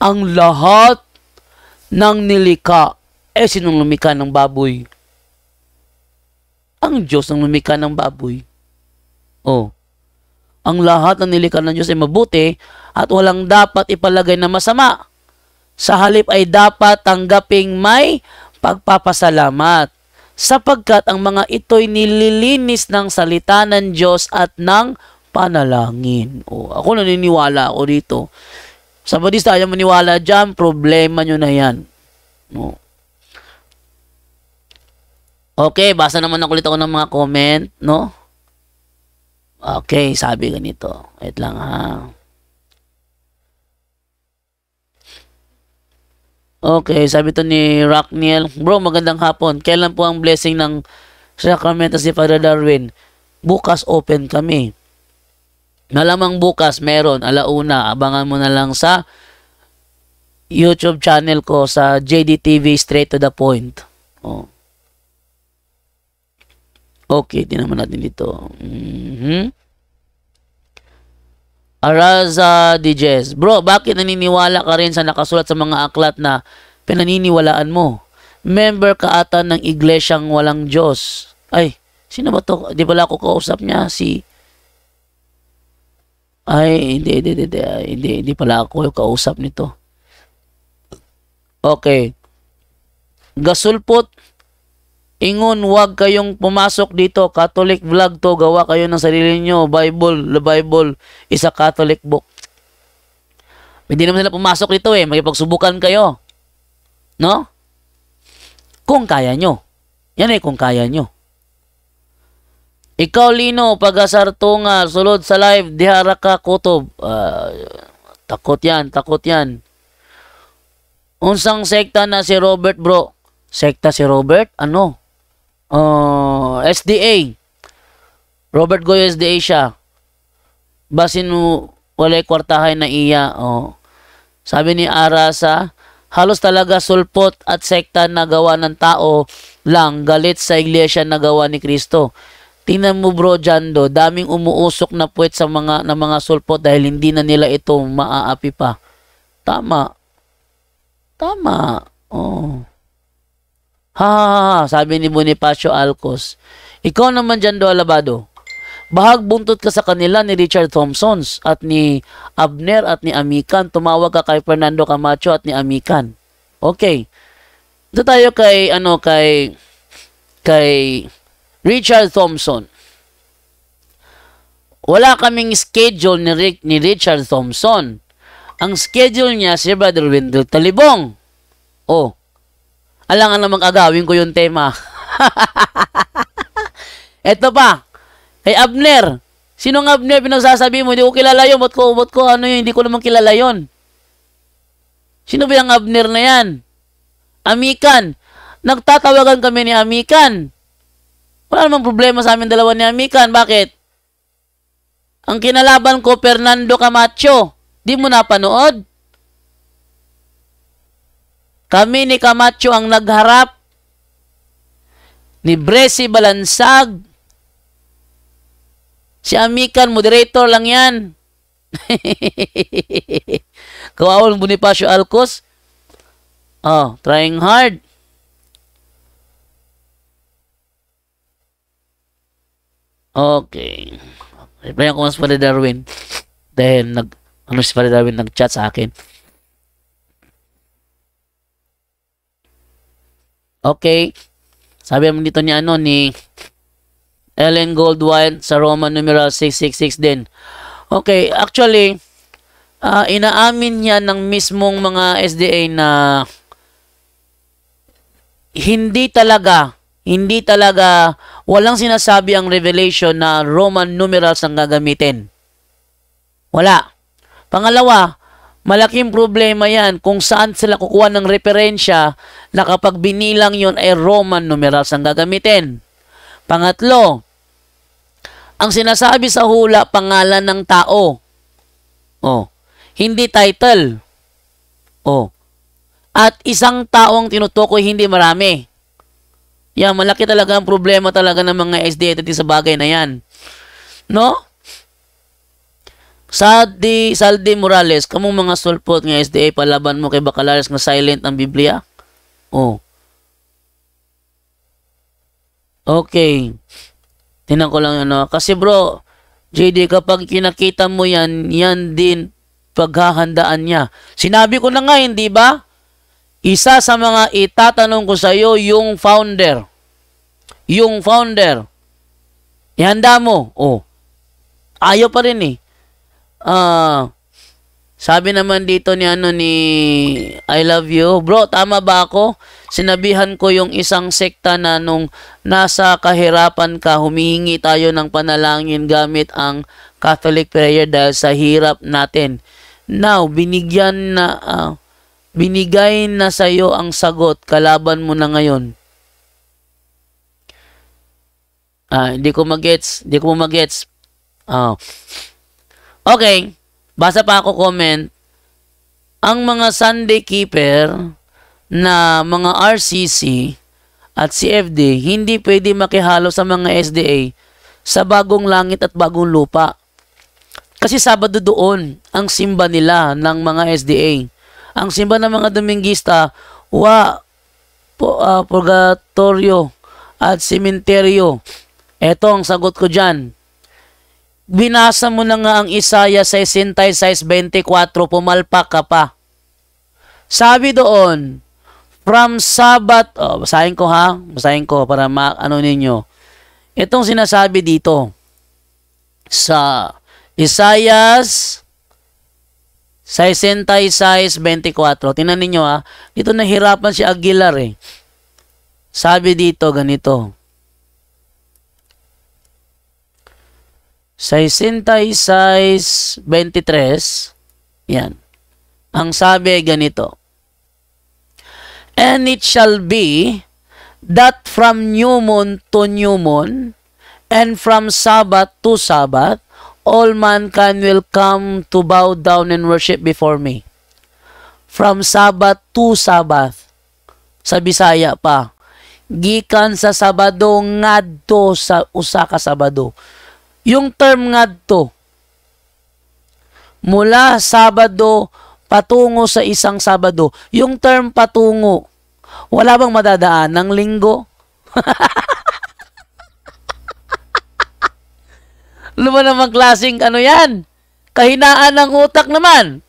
Ang lahat ng nilikha, sinong lumikha ng baboy? Ang Diyos ang lumikha ng baboy. Oh. Ang lahat ng nilikha ng Diyos ay mabuti at walang dapat ipalagay na masama. Sa halip ay dapat tanggaping may pagpapasalamat sapagkat ang mga ito'y nililinis ng salita ng Diyos at ng panalangin. Ako naniniwala ako dito. Sa Badista, ayaw maniwala dyan, problema nyo na yan. Okay, basa naman ulit ako ng mga comment, no? Okay, sabi ganito. Wait lang ha. Okay, sabi to ni Rockniel. Bro, magandang hapon. Kailan po ang blessing ng Sacramento si Father Darwin? Bukas open kami. Malamang bukas meron, 1:00. Abangan mo na lang sa YouTube channel ko sa JDTV Straight to the Point. Oh. Okay, tinaman natin dito. Araza Dijes. Bro, bakit naniniwala ka rin sa nakasulat sa mga aklat na pinaniniwalaan mo? Member ka ata ng iglesyang walang Diyos. Ay, sino ba to? Di pala ako kausap niya. Hindi pala ako yung kausap nito. Okay. Gasulpot Ingon, wag kayong pumasok dito. Catholic vlog to. Gawa kayo ng sarili nyo. The Bible is a Catholic book. Hindi naman sila pumasok dito eh. Magipagsubukan kayo. No? Kung kaya nyo. Yan eh, kung kaya nyo. Ikaw, Lino, pag-asartunga, sulod sa live, dihara ka, kutob. Takot yan. Unsang sekta na si Robert, bro? Sekta si Robert? Ano? SDA. Robert Goyo SDA siya. Basin mo, walay kwartahay na iya. Sabi ni Arasa, halos talaga sulpot at sekta na gawa ng tao lang, galit sa iglesia na gawa ni Kristo. Tingnan mo bro, Jando, daming umuusok na puwet sa mga sulpot dahil hindi na nila ito maaapi pa. Tama. Sabi ni Bonifacio Alcos. Ikaw naman, Jando Alabado. Bahag buntot ka sa kanila ni Richard Thompsons at ni Abner at ni Amican. Tumawag ka kay Fernando Camacho at ni Amican. Okay. Ito tayo kay Richard Thompson. Wala kaming schedule ni Richard Thompson. Ang schedule niya si Brother Wendell Talibong. Alangan namang agawin ko yung tema. Eto pa. Kay Abner. Sinong Abner pinagsasabi mo? Hindi ko kilala yun. Ba't ko ano yun? Hindi ko naman kilala yun. Sino ba yung Abner na yan? Amican. Nagtatawagan kami ni Amican. Wala namang problema sa amin dalawa ni Amican. Bakit? Ang kinalaban ko, Fernando Camacho. Di mo napanood? Kami ni Camacho ang nagharap. Ni Bresi Balansag. Si Amican, moderator lang yan. Kawawal Bonifacio Alcos. Trying hard. Okay. Replyan ko mas Father Darwin. Dahil si Father Darwin nag-chat sa akin. Okay. Sabi naman dito ni Ellen Goldwine sa Roman numeral 666 din. Okay, actually, inaamin niya ng mismong mga SDA na hindi talaga, walang sinasabi ang revelation na Roman numerals ang gagamitin. Wala. Pangalawa, malaking problema yan kung saan sila kukuha ng referensya na kapag binilang yon ay Roman numerals ang gagamitin. Pangatlo, ang sinasabi sa hula, pangalan ng tao. Hindi title. At isang taong tinutukoy, hindi marami. Yan, malaki talaga ang problema talaga ng mga SDA sa bagay na yan. No? Saldi Morales, kamong mga sulpot ng SDA, palaban mo kay Bacalares nga silent ang Biblia? Okay. Tingnan ko lang kasi bro, JD, kapag kinakita mo yan din paghahandaan niya. Sinabi ko na nga, hindi ba? Isa sa mga itatanong ko sa iyo, yung founder. Ihanda mo. Ayaw pa rin eh. Sabi naman dito ni I love you. Bro, tama ba ako? Sinabihan ko yung isang sekta na nung nasa kahirapan ka, humihingi tayo ng panalangin gamit ang Catholic prayer dahil sa hirap natin. Now, binigay na sa iyo ang sagot, kalaban mo na ngayon. Hindi ko magets. Okay, basa pa ako comment. Ang mga Sunday Keeper na mga RCC at CFD hindi pwede makihalo sa mga SDA sa bagong langit at bagong lupa. Kasi Sabado doon ang simba nila ng mga SDA. Ang simba ng mga Domingista, purgatorio at sementeryo. Ito ang sagot ko dyan. Binasa mo na nga ang Isaiah 66:24, pumalpak ka pa. Sabi doon, From Sabbath, basahin ko ha, basahin ko para ano ninyo. Itong sinasabi dito sa Isaiah 66:24. Tingnan ninyo ha, dito nahirapan si Aguilar eh. Sabi dito ganito. 66:23. Yan. Ang sabi ganito. And it shall be that from new moon to new moon, and from Sabbath to Sabbath, all mankind will come to bow down and worship before me. From Sabbath to Sabbath. Sa Bisaya pa. Gikan sa Sabado ngadto sa usa ka Sabado. Yung term ngadto, mula Sabado patungo sa isang Sabado. Yung term patungo, wala bang madadaan ng linggo? Ano ba namang klaseng ano yan? Kahinaan ng utak naman.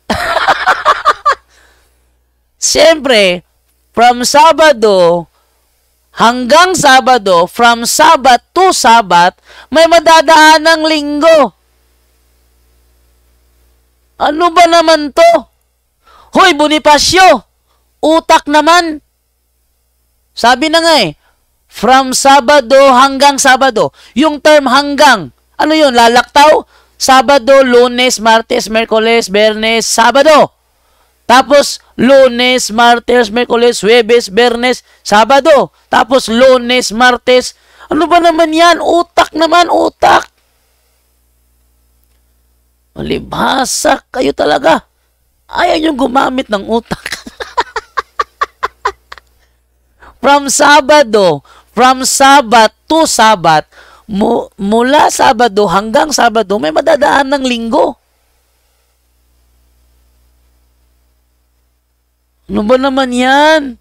Siyempre, from Sabado hanggang Sabado, from Sabbath to Sabbath, may madadaan ng linggo. Ano ba naman to? Hoy, Bonifacio! Utak naman! Sabi na nga eh, from Sabado hanggang Sabado. Yung term hanggang, ano yun, lalaktaw? Sabado, Lunes, Martes, Merkoles, Bernes, Sabado. Tapos, Lunes, Martes, Merkoles, Huwebes, Bernes, Sabado. Tapos, Lunes, Martes. Ano ba naman yan? Utak naman, utak. Malibhasa kayo talaga. Ayaw nyo gumamit ng utak. From Sabado, from Sabbath to Sabbath, mula Sabado hanggang Sabado, may madadaan ng linggo. Ano ba naman yan?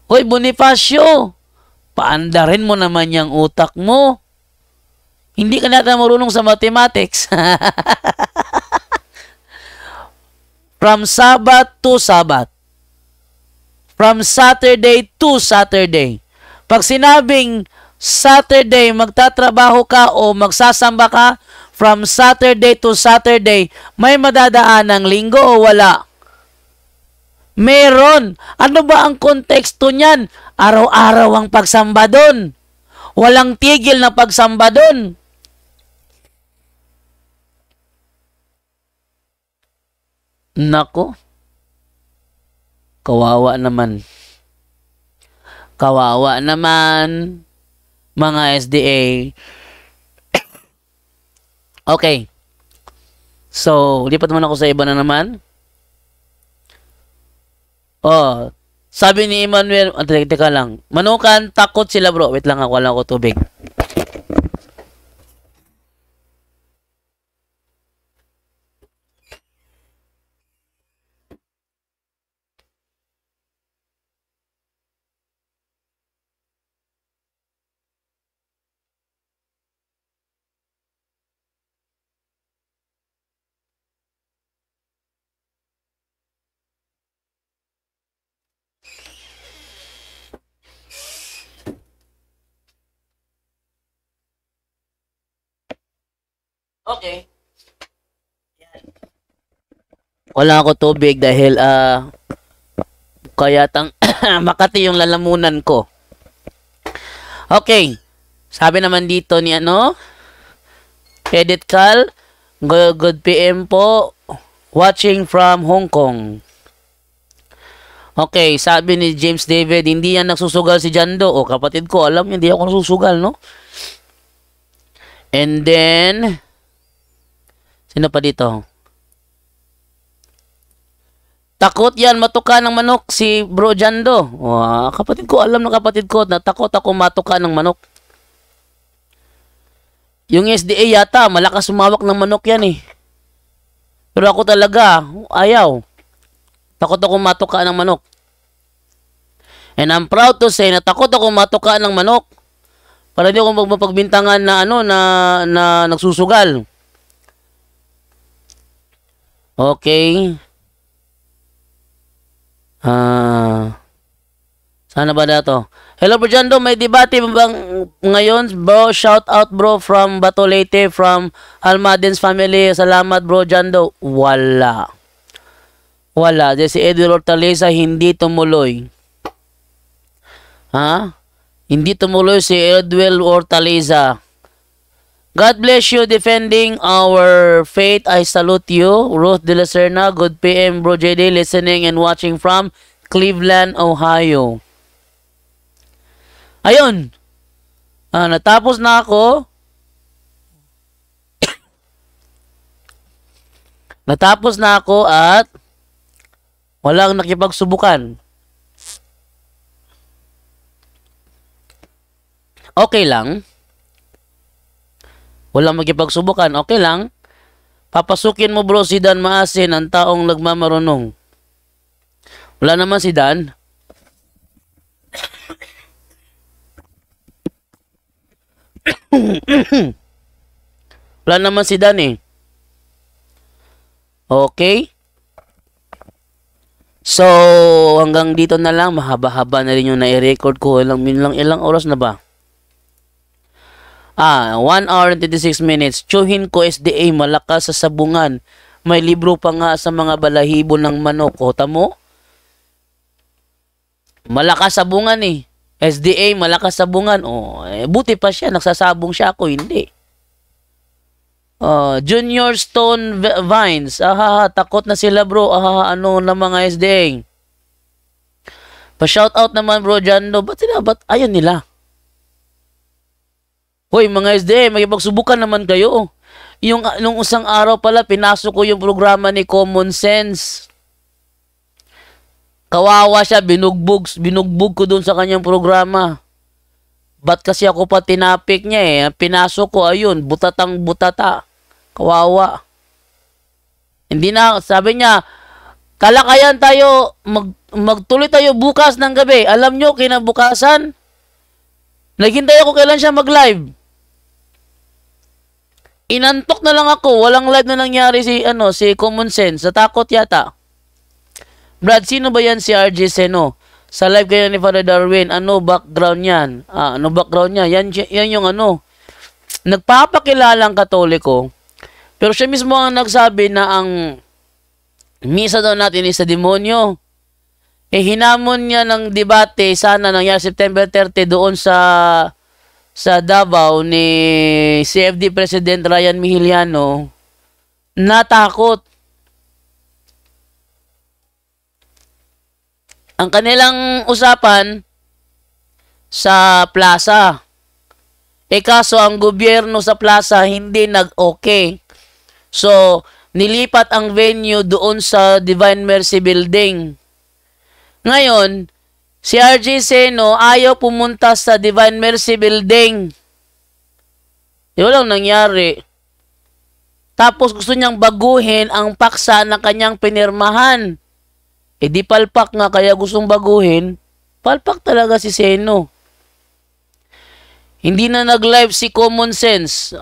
Hoy, Bonifacio, paandarin mo naman yung utak mo. Hindi ka natin marunong sa mathematics. From Sabbath to Sabbath. From Saturday to Saturday. Pag sinabing Saturday, magtatrabaho ka o magsasamba ka, from Saturday to Saturday, may madadaan ng linggo o wala? Meron. Ano ba ang konteksto niyan? Araw-araw ang pagsamba doon. Walang tigil na pagsamba doon. Nako. Kawawa naman. Kawawa naman, mga SDA. Okay. So, lipat muna ako sa iba na naman. Oh, sabi ni Emmanuel, teka lang. Manukan, takot sila bro. Wait lang ako, wala ako tubig. Okay. Wala ako tubig dahil kaya Makati yung lalamunan ko. Okay. Sabi naman dito ni Edit Cal, good PM po, watching from Hong Kong. Okay, sabi ni James David, hindi yan nagsusugal si Jando. O kapatid ko, alam niya, hindi ako nagsusugal, no? And then, sino pa dito? Takot yan, matuka ng manok si Bro Jando. Kapatid ko, alam ng kapatid ko na takot ako matuka ng manok. Yung SDA yata, malakas sumawak ng manok yan eh. Pero ako talaga, ayaw. Takot ako matuka ng manok. And I'm proud to say na takot ako matuka ng manok. Para di ako magpagbintangan na na nagsusugal. Okay. Sana ba dato? Hello bro Jando, may debate bang ngayon? Bro, shout out bro from Batolete, from Almadens family. Salamat bro Jando. Wala. Wala. Si Edwin Hortaleza hindi tumuloy. Ha? Hindi tumuloy si Edwin Hortaleza. God bless you defending our faith. I salute you. Ruth De La Serna, good PM bro JD, listening and watching from Cleveland, Ohio. Ayun. Natapos na ako. Natapos na ako at walang nakipagsubukan. Okay lang. Walang makipagsubukan. Okay lang. Papasukin mo bro si Dan Maasin, ang taong nagmamarunong. Wala naman si Dan. Wala naman si Dan eh. Okay? So, hanggang dito na lang. Mahaba-haba na rin yung nai-record ko. Ilang oras na ba? 1 hour and 26 minutes. Tsuhin ko SDA, malakas sa sabungan. May libro pa nga sa mga balahibo ng manok. O, tamo? Malakas sabungan eh. SDA, malakas sabungan. Buti pa siya. Nagsasabong siya, ako hindi. Junior Stone Vines. Takot na sila bro. Ano na mga SDA? Pa-shoutout naman bro Jando. Ba't ayun nila? Hoy mga SDA, magipagsubukan naman kayo. Nung isang araw pala, pinasok ko yung programa ni Common Sense. Kawawa siya, binugbog ko dun sa kanyang programa. Ba't kasi ako pa tinapik niya eh. Pinasok ko, ayun, butatang butata. Kawawa. Hindi na, sabi niya, talakayan tayo, magtuloy tayo bukas ng gabi. Alam nyo, kinabukasan, naghintay ako kailan siya mag-live. Inantok na lang ako, walang live na nangyari si Common Sense. Natakot yata. Brad, sino ba yan si RJ Seno? Sa live kayo ni Father Darwin, ano background yan? Ano background niya? Yan yung nagpapakilalang Katoliko. Pero siya mismo ang nagsabi na ang misa daw natin is sa demonyo. Hinamon niya ng debate, sana nangyari September 30 doon sa Davao ni CFD President Ryan Mihiliano. Natakot. Ang kanilang usapan sa plaza. Kaso ang gobyerno sa plaza hindi nag-okay. So, nilipat ang venue doon sa Divine Mercy Building. Ngayon, si RJ Seno ayaw pumunta sa Divine Mercy Building. Walang nangyari. Tapos gusto niyang baguhin ang paksa na kanyang pinirmahan. Di palpak nga, kaya gustong baguhin. Palpak talaga si Seno. Hindi na nag-live si Common Sense.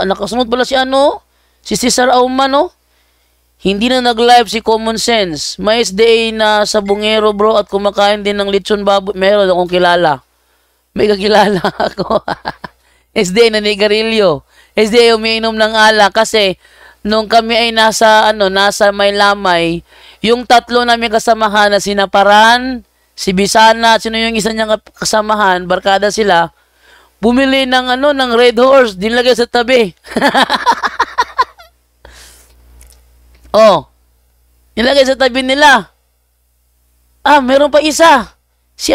Nakasunod pala si Cesar Auman, no? Hindi na nag-live si Common Sense. May SDA na sa bungero, bro, at kumakain din ng lechon baboy. Meron akong kilala. May kakilala ako. SDA na nigarilyo. SDA umiinom ng ala kasi nung kami ay nasa Maylamay, yung tatlo namin kasamahan na sinaparan, si Bisana, at sino yung isa niyang kasamahan, barkada sila, bumili ng Red Horse, dinlagay sa tabi. Nilagay sa tabi nila. Meron pa isa. Si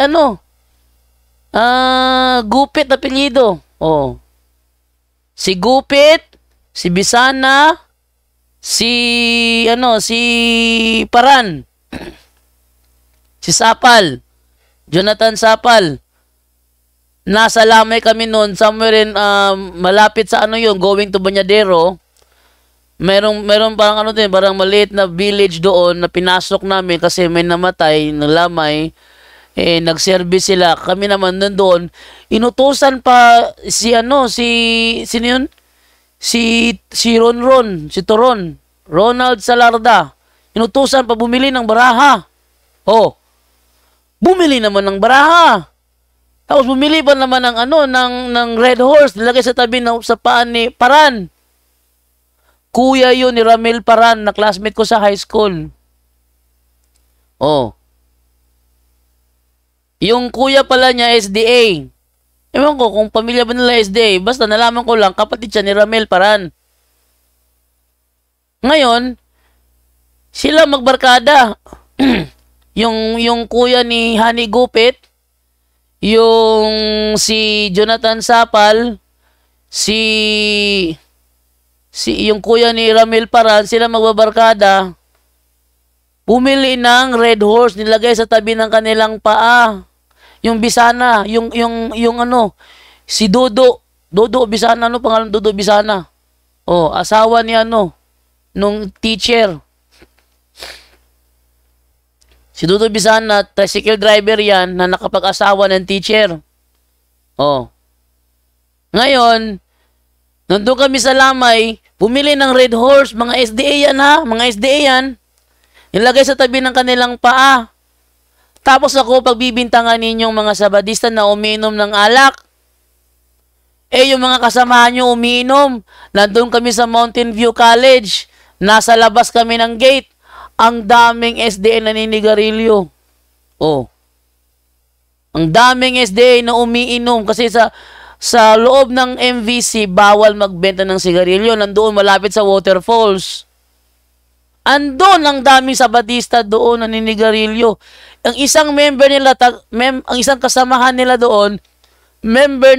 Gupit apelyido. Si Gupit, si Bisana, si Paran, si Sapal, Jonathan Sapal. Nasa Lamay kami noon, somewhere in malapit sa going to Bañadero. Meron parang parang maliit na village doon na pinasok namin kasi may namatay ng Lamay. Nag-service sila. Kami naman nandoon. Inutusan pa sino yun? Si Ronron, si Toron, Ronald Salarda. Inutusan pa bumili ng baraha. Bumili naman ng baraha. Tapos bumili pa naman ng ng Red Horse, nilagay sa tabi ng sa paan ni Paran. Kuya yun ni Ramil Paran, na classmate ko sa high school. Oh. Yung kuya pala niya, SDA. Ewan ko kung pamilya ba nila SDA. Basta nalaman ko lang, kapatid siya ni Ramil Paran. Ngayon, sila magbarkada. yung kuya ni Hani Gupit, yung si Jonathan Sapal, yung kuya ni Ramil Paran, sila magbabarkada. Bumili ng Red Horse, nilagay sa tabi ng kanilang paa. Yung Bisana, yung si Dodo Bisana, pangalan Dodo Bisana? Oh, asawa ni nung teacher. Si Dodo Bisana, tricycle driver yan, na nakapag-asawa ng teacher. Oh. Ngayon, nandun kami sa Lamay, bumili ng Red Horse, mga SDA yan ha, mga SDA yan. Nilagay sa tabi ng kanilang paa. Tapos ako, pagbibintangan ninyong mga Sabadista na umiinom ng alak. Yung mga kasamahan nyo umiinom. Nandun kami sa Mountain View College. Nasa labas kami ng gate. Ang daming SDA na naninigarilyo. Oh. Ang daming SDA na umiinom. Kasi sa loob ng MVC, bawal magbenta ng sigarilyo. Nandoon malapit sa waterfalls. Andon ang daming Sabadista doon na naninigarilyo. Ang isang member nila, ang isang kasamahan nila doon, member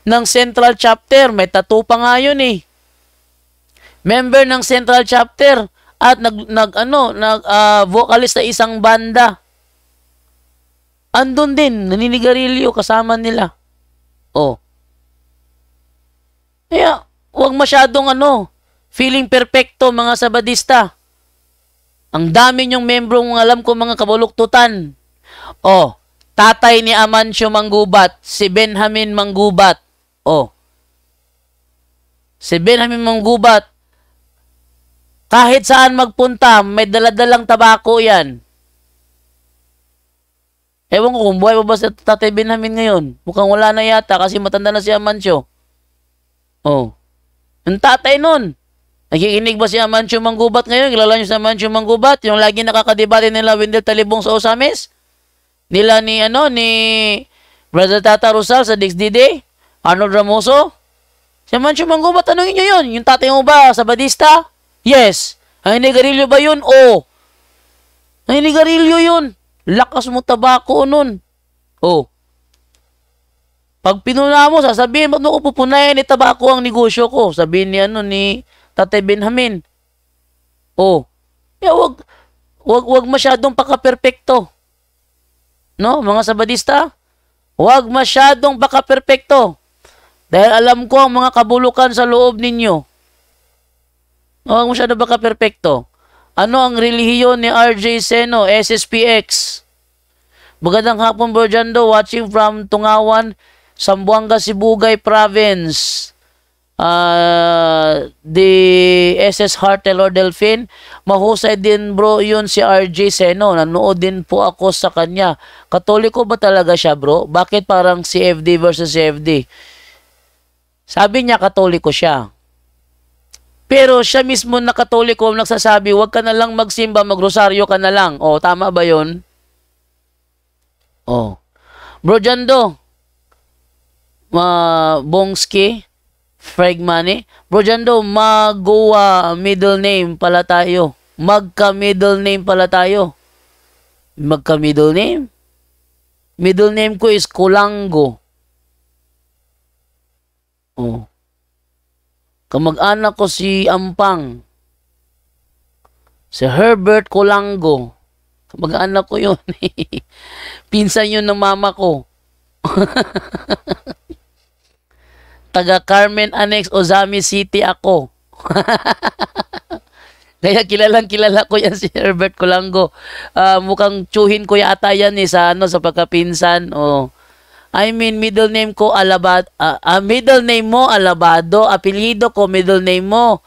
ng Central Chapter. May tattoo pa nga yun eh. Member ng Central Chapter at vocalist sa isang banda. Andun din, naninigarilyo kasama nila. Oh. Kaya, huwag masyadong feeling perfecto mga Sabadista. Ang dami niyong membrong alam ko mga kabuluktutan. Oh, tatay ni Amancio Manggubat, si Benjamin Manggubat. Oh. Si Benjamin Manggubat, kahit saan magpunta, may daladalang tabako yan. Ewan ko kung buhay pa ba si Tatay Benjamin ngayon. Mukhang wala na yata kasi matanda na si Amancio. Oh. Yung tatay nun. Nakikinig ba si Amancio Manggubat ngayon? Kilala niyo si Amancio Manggubat? Yung lagi nakakadebate nila Wendell Talibong sa Osamis? Nila ni Brother Tata Rosal sa DXDD? Arnold Ramoso? Si Amancio Manggubat, tanongin niyo yun. Yung tatay mo ba, Sabadista? Yes. Ang inigarilyo ba yun? Oo. Ang inigarilyo yun. Lakas mo tabako nun. Oh. Pag pinuna mo, sasabihin, ba't mo ko pupunayan ni tabako ang negosyo ko? Sabihin ni Tatay Benjamin. Oh. Kaya wag masyadong paka-perfecto. No, mga Sabadista? Wag masyadong paka-perfecto. Dahil alam ko ang mga kabulukan sa loob ninyo. Wag masyadong paka-perfecto. Ano ang relihiyon ni RJ Seno, SSPX? Magandang hapon, Borjando, watching from Tungawan, Zamboanga, Sibugay Province. The SS Hartel or Delfin, mahusay din bro yun si RJ Seno. Nanood din po ako sa kanya. Katoliko ba talaga siya bro? Bakit parang CFD versus CFD? Sabi niya katoliko siya. Pero siya mismo na katoliko nagsasabi, wag ka na lang magsimba, magrosaryo ka na lang. O, tama ba yun? O. Bro Jando, Bongski, Frag Money. Bro Jando, middle name pala tayo. Magka-middle name pala tayo. Magka-middle name? Middle name ko is Kulango. Oh. Kamag-anak ko si Ampang. Si Herbert Kulango. Kamag-anak ko yun. Pinsan yun ng mama ko. Taga Carmen Annex, Ozami City ako. Kaya kilala ko yan si Herbert Kulango. Mukhang tsuhin ko yata yan sa pagkapinsan. Oh. I mean, middle name ko middle name mo Alabado, apelyido ko middle name mo.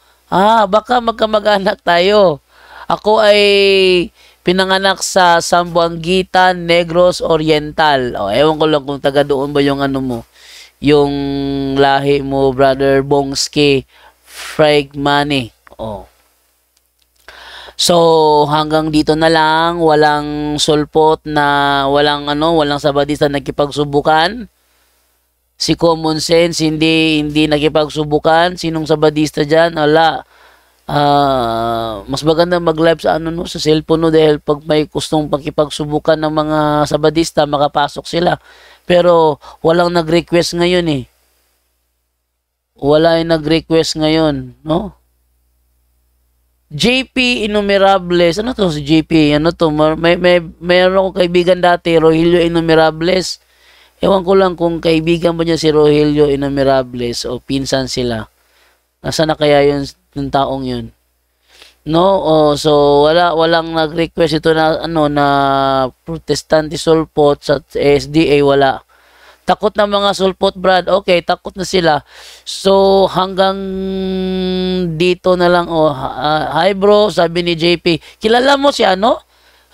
Baka magkamag-anak tayo. Ako ay Pinanganak sa Zamboanga, Negros Oriental. O, ewan ko lang kung taga doon ba yung ano mo, yung lahi mo, Brother Bongski Fragmani. O. So, hanggang dito na lang, walang sulpot na, walang sabadista nakipagsubukan. Si Common Sense, hindi nakipagsubukan. Sinong sabadista dyan? Ala. Mas maganda mag-live sa sa cellphone dahil pag may gustong pagkipagsubukan ng mga sabadista, makapasok sila. Pero walang nag-request ngayon eh. Wala yung nag-request ngayon, no? JP Innumerables. Ano to si JP? Ano to? Mayroon akong kaibigan dati, Rogelio Innumerables. Ewan ko lang kung kaibigan ba niya si Rogelio Innumerables o pinsan sila. Nasaan na kaya yung taong yun? No, so walang nag-request ito na na protestante sulpot sa SDA, wala. Takot na mga sulpot, Brad. Okay, takot na sila. So hanggang dito na lang. Hi bro, sabi ni JP. Kilala mo si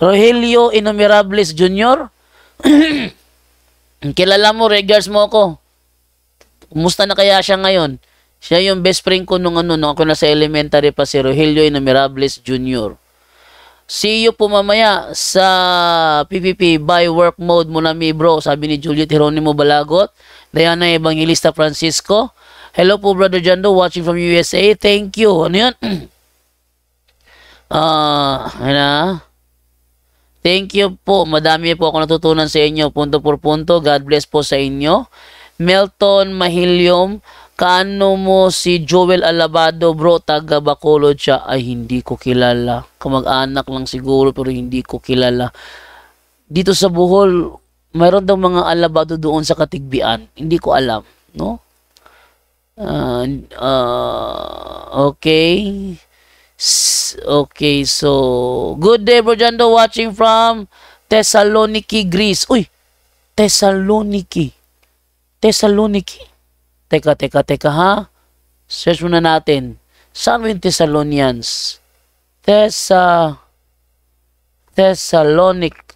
Rogelio Innumerables Jr.? Kilala mo, regards mo ako. Kumusta na kaya siya ngayon? Siya yung best friend ko nung ako nasa elementary pa, si Rogelio Innumerables Jr. See you po mamaya sa PPP by work mode muna mi bro, sabi ni Juliet Jeronimo Balagot. Diana Evangelista Francisco. Hello po Brother Jando, watching from USA. Thank you. Ano yun? Thank you po. Madami po ako natutunan sa inyo. Punto por punto. God bless po sa inyo. Melton Mahilium. Kaano mo si Joel Alabado, bro? Taga Bacolod siya. Ay, hindi ko kilala. Kamag-anak lang siguro, pero hindi ko kilala. Dito sa Bohol, mayroon daw mga Alabado doon sa Katigbian. Hindi ko alam, no? Okay. Okay, so good day, Bro Jando, watching from Thessaloniki, Greece. Uy, Thessaloniki. Teka ha. Search muna natin. Saan yung Thessalonians? Thessalonica.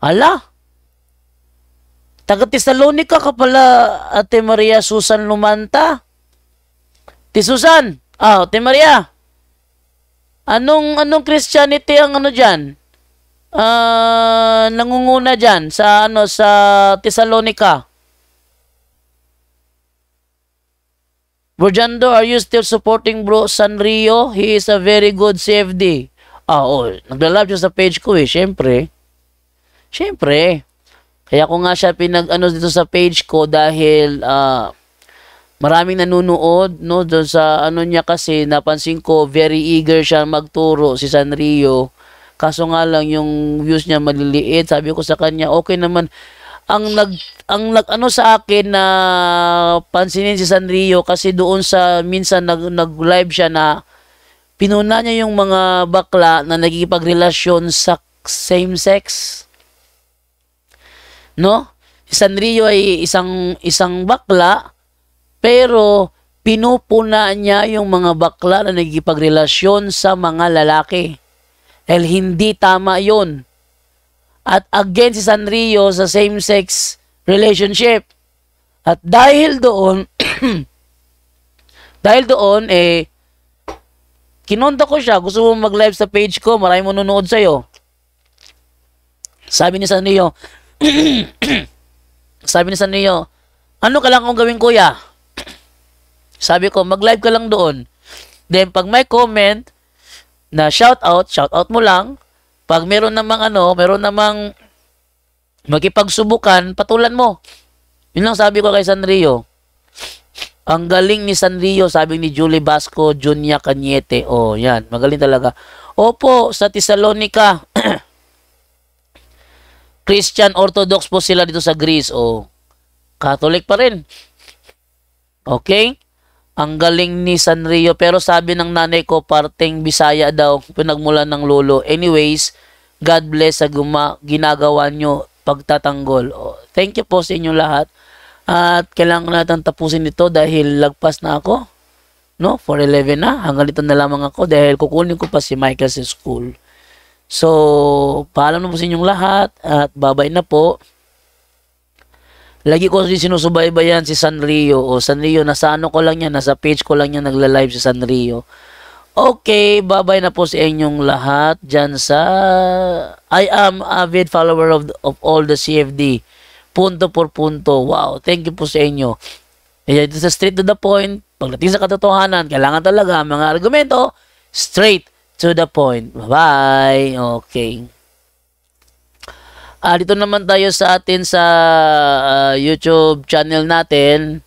Ala? Taga Thessalonica ka pala, Ate Maria Susan Lumanta. Ti Susan, Ate Maria. Anong Christianity ang dyan? Nangunguna dyan sa sa Thessalonica. Bro Jando, are you still supporting Bro Sanrio? He is a very good CFD. Nagla-live siya sa page ko eh, syempre. Kaya ko nga siya dito sa page ko dahil maraming nanonood, no, doon sa niya kasi napansin ko very eager siya magturo si Sanrio. Kaso nga lang yung views niya maliliit. Sabi ko sa kanya, okay naman. Ang sa akin na pansinin si Sanrio kasi doon sa minsan nag-live siya na pinuna niya yung mga bakla na nagkikipagrelasyon sa same sex. No? Si Sanrio ay isang bakla pero pinupuna niya yung mga bakla na nagkikipagrelasyon sa mga lalaki. Dahil hindi tama yon. At again si Sanrio sa same-sex relationship. At dahil doon, kinonta ko siya. Gusto mo mag-live sa page ko, marami mo nunood sa'yo. Sabi ni Sanrio, ano ka lang kong gawin, kuya? Sabi ko, mag-live ka lang doon. Then, pag may comment, na shout out mo lang. Pag meron namang makipagsubukan, patulan mo. Yun lang sabi ko kay Sanrio. Ang galing ni Sanrio, sabi ni Julie Basco, Junia Cañete. Yan, magaling talaga. Opo, sa Thessalonica. Christian Orthodox po sila dito sa Greece. Catholic pa rin. Okay? Ang galing ni Sanrio. Pero sabi ng nanay ko, parteng Bisaya daw, pinagmulan ng lolo. Anyways, God bless sa ginagawa nyo pagtatanggol. Thank you po sa inyo lahat. At kailangan natin tapusin ito dahil lagpas na ako. no? 4:11 na. Hanggang dito na lamang ako dahil kukunin ko pa si Michael sa school. So, paalam na po sa inyong lahat at babay na po. Lagi ko din sinusubaybayan si Sanrio. O Sanrio, nasa ano ko lang yan, nasa page ko lang yan nagla-live si Sanrio. Okay, babay na po sa inyong lahat dyan sa I am avid follower of all the CFD. Punto por punto. Wow, thank you po sa inyo. Kaya ito sa straight to the point. Pagdating sa katotohanan, kailangan talaga mga argumento straight to the point. Bye-bye. Okay. Dito naman tayo sa atin sa YouTube channel natin.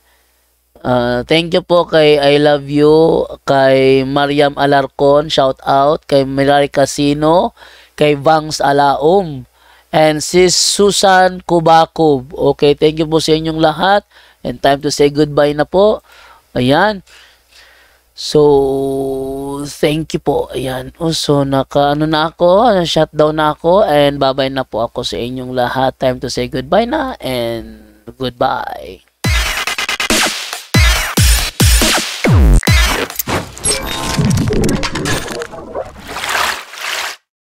Thank you po kay I Love You, kay Mariam Alarcon, shout out, kay Mirari Casino, kay Vangs Alaom, and sis Susan Kubakub. Okay, thank you po sa inyong lahat. And time to say goodbye na po. Ayan. So, thank you po. Ayan. So, naka-ano na ako, shutdown na ako, and babay na po ako sa inyong lahat. Time to say goodbye na, and goodbye.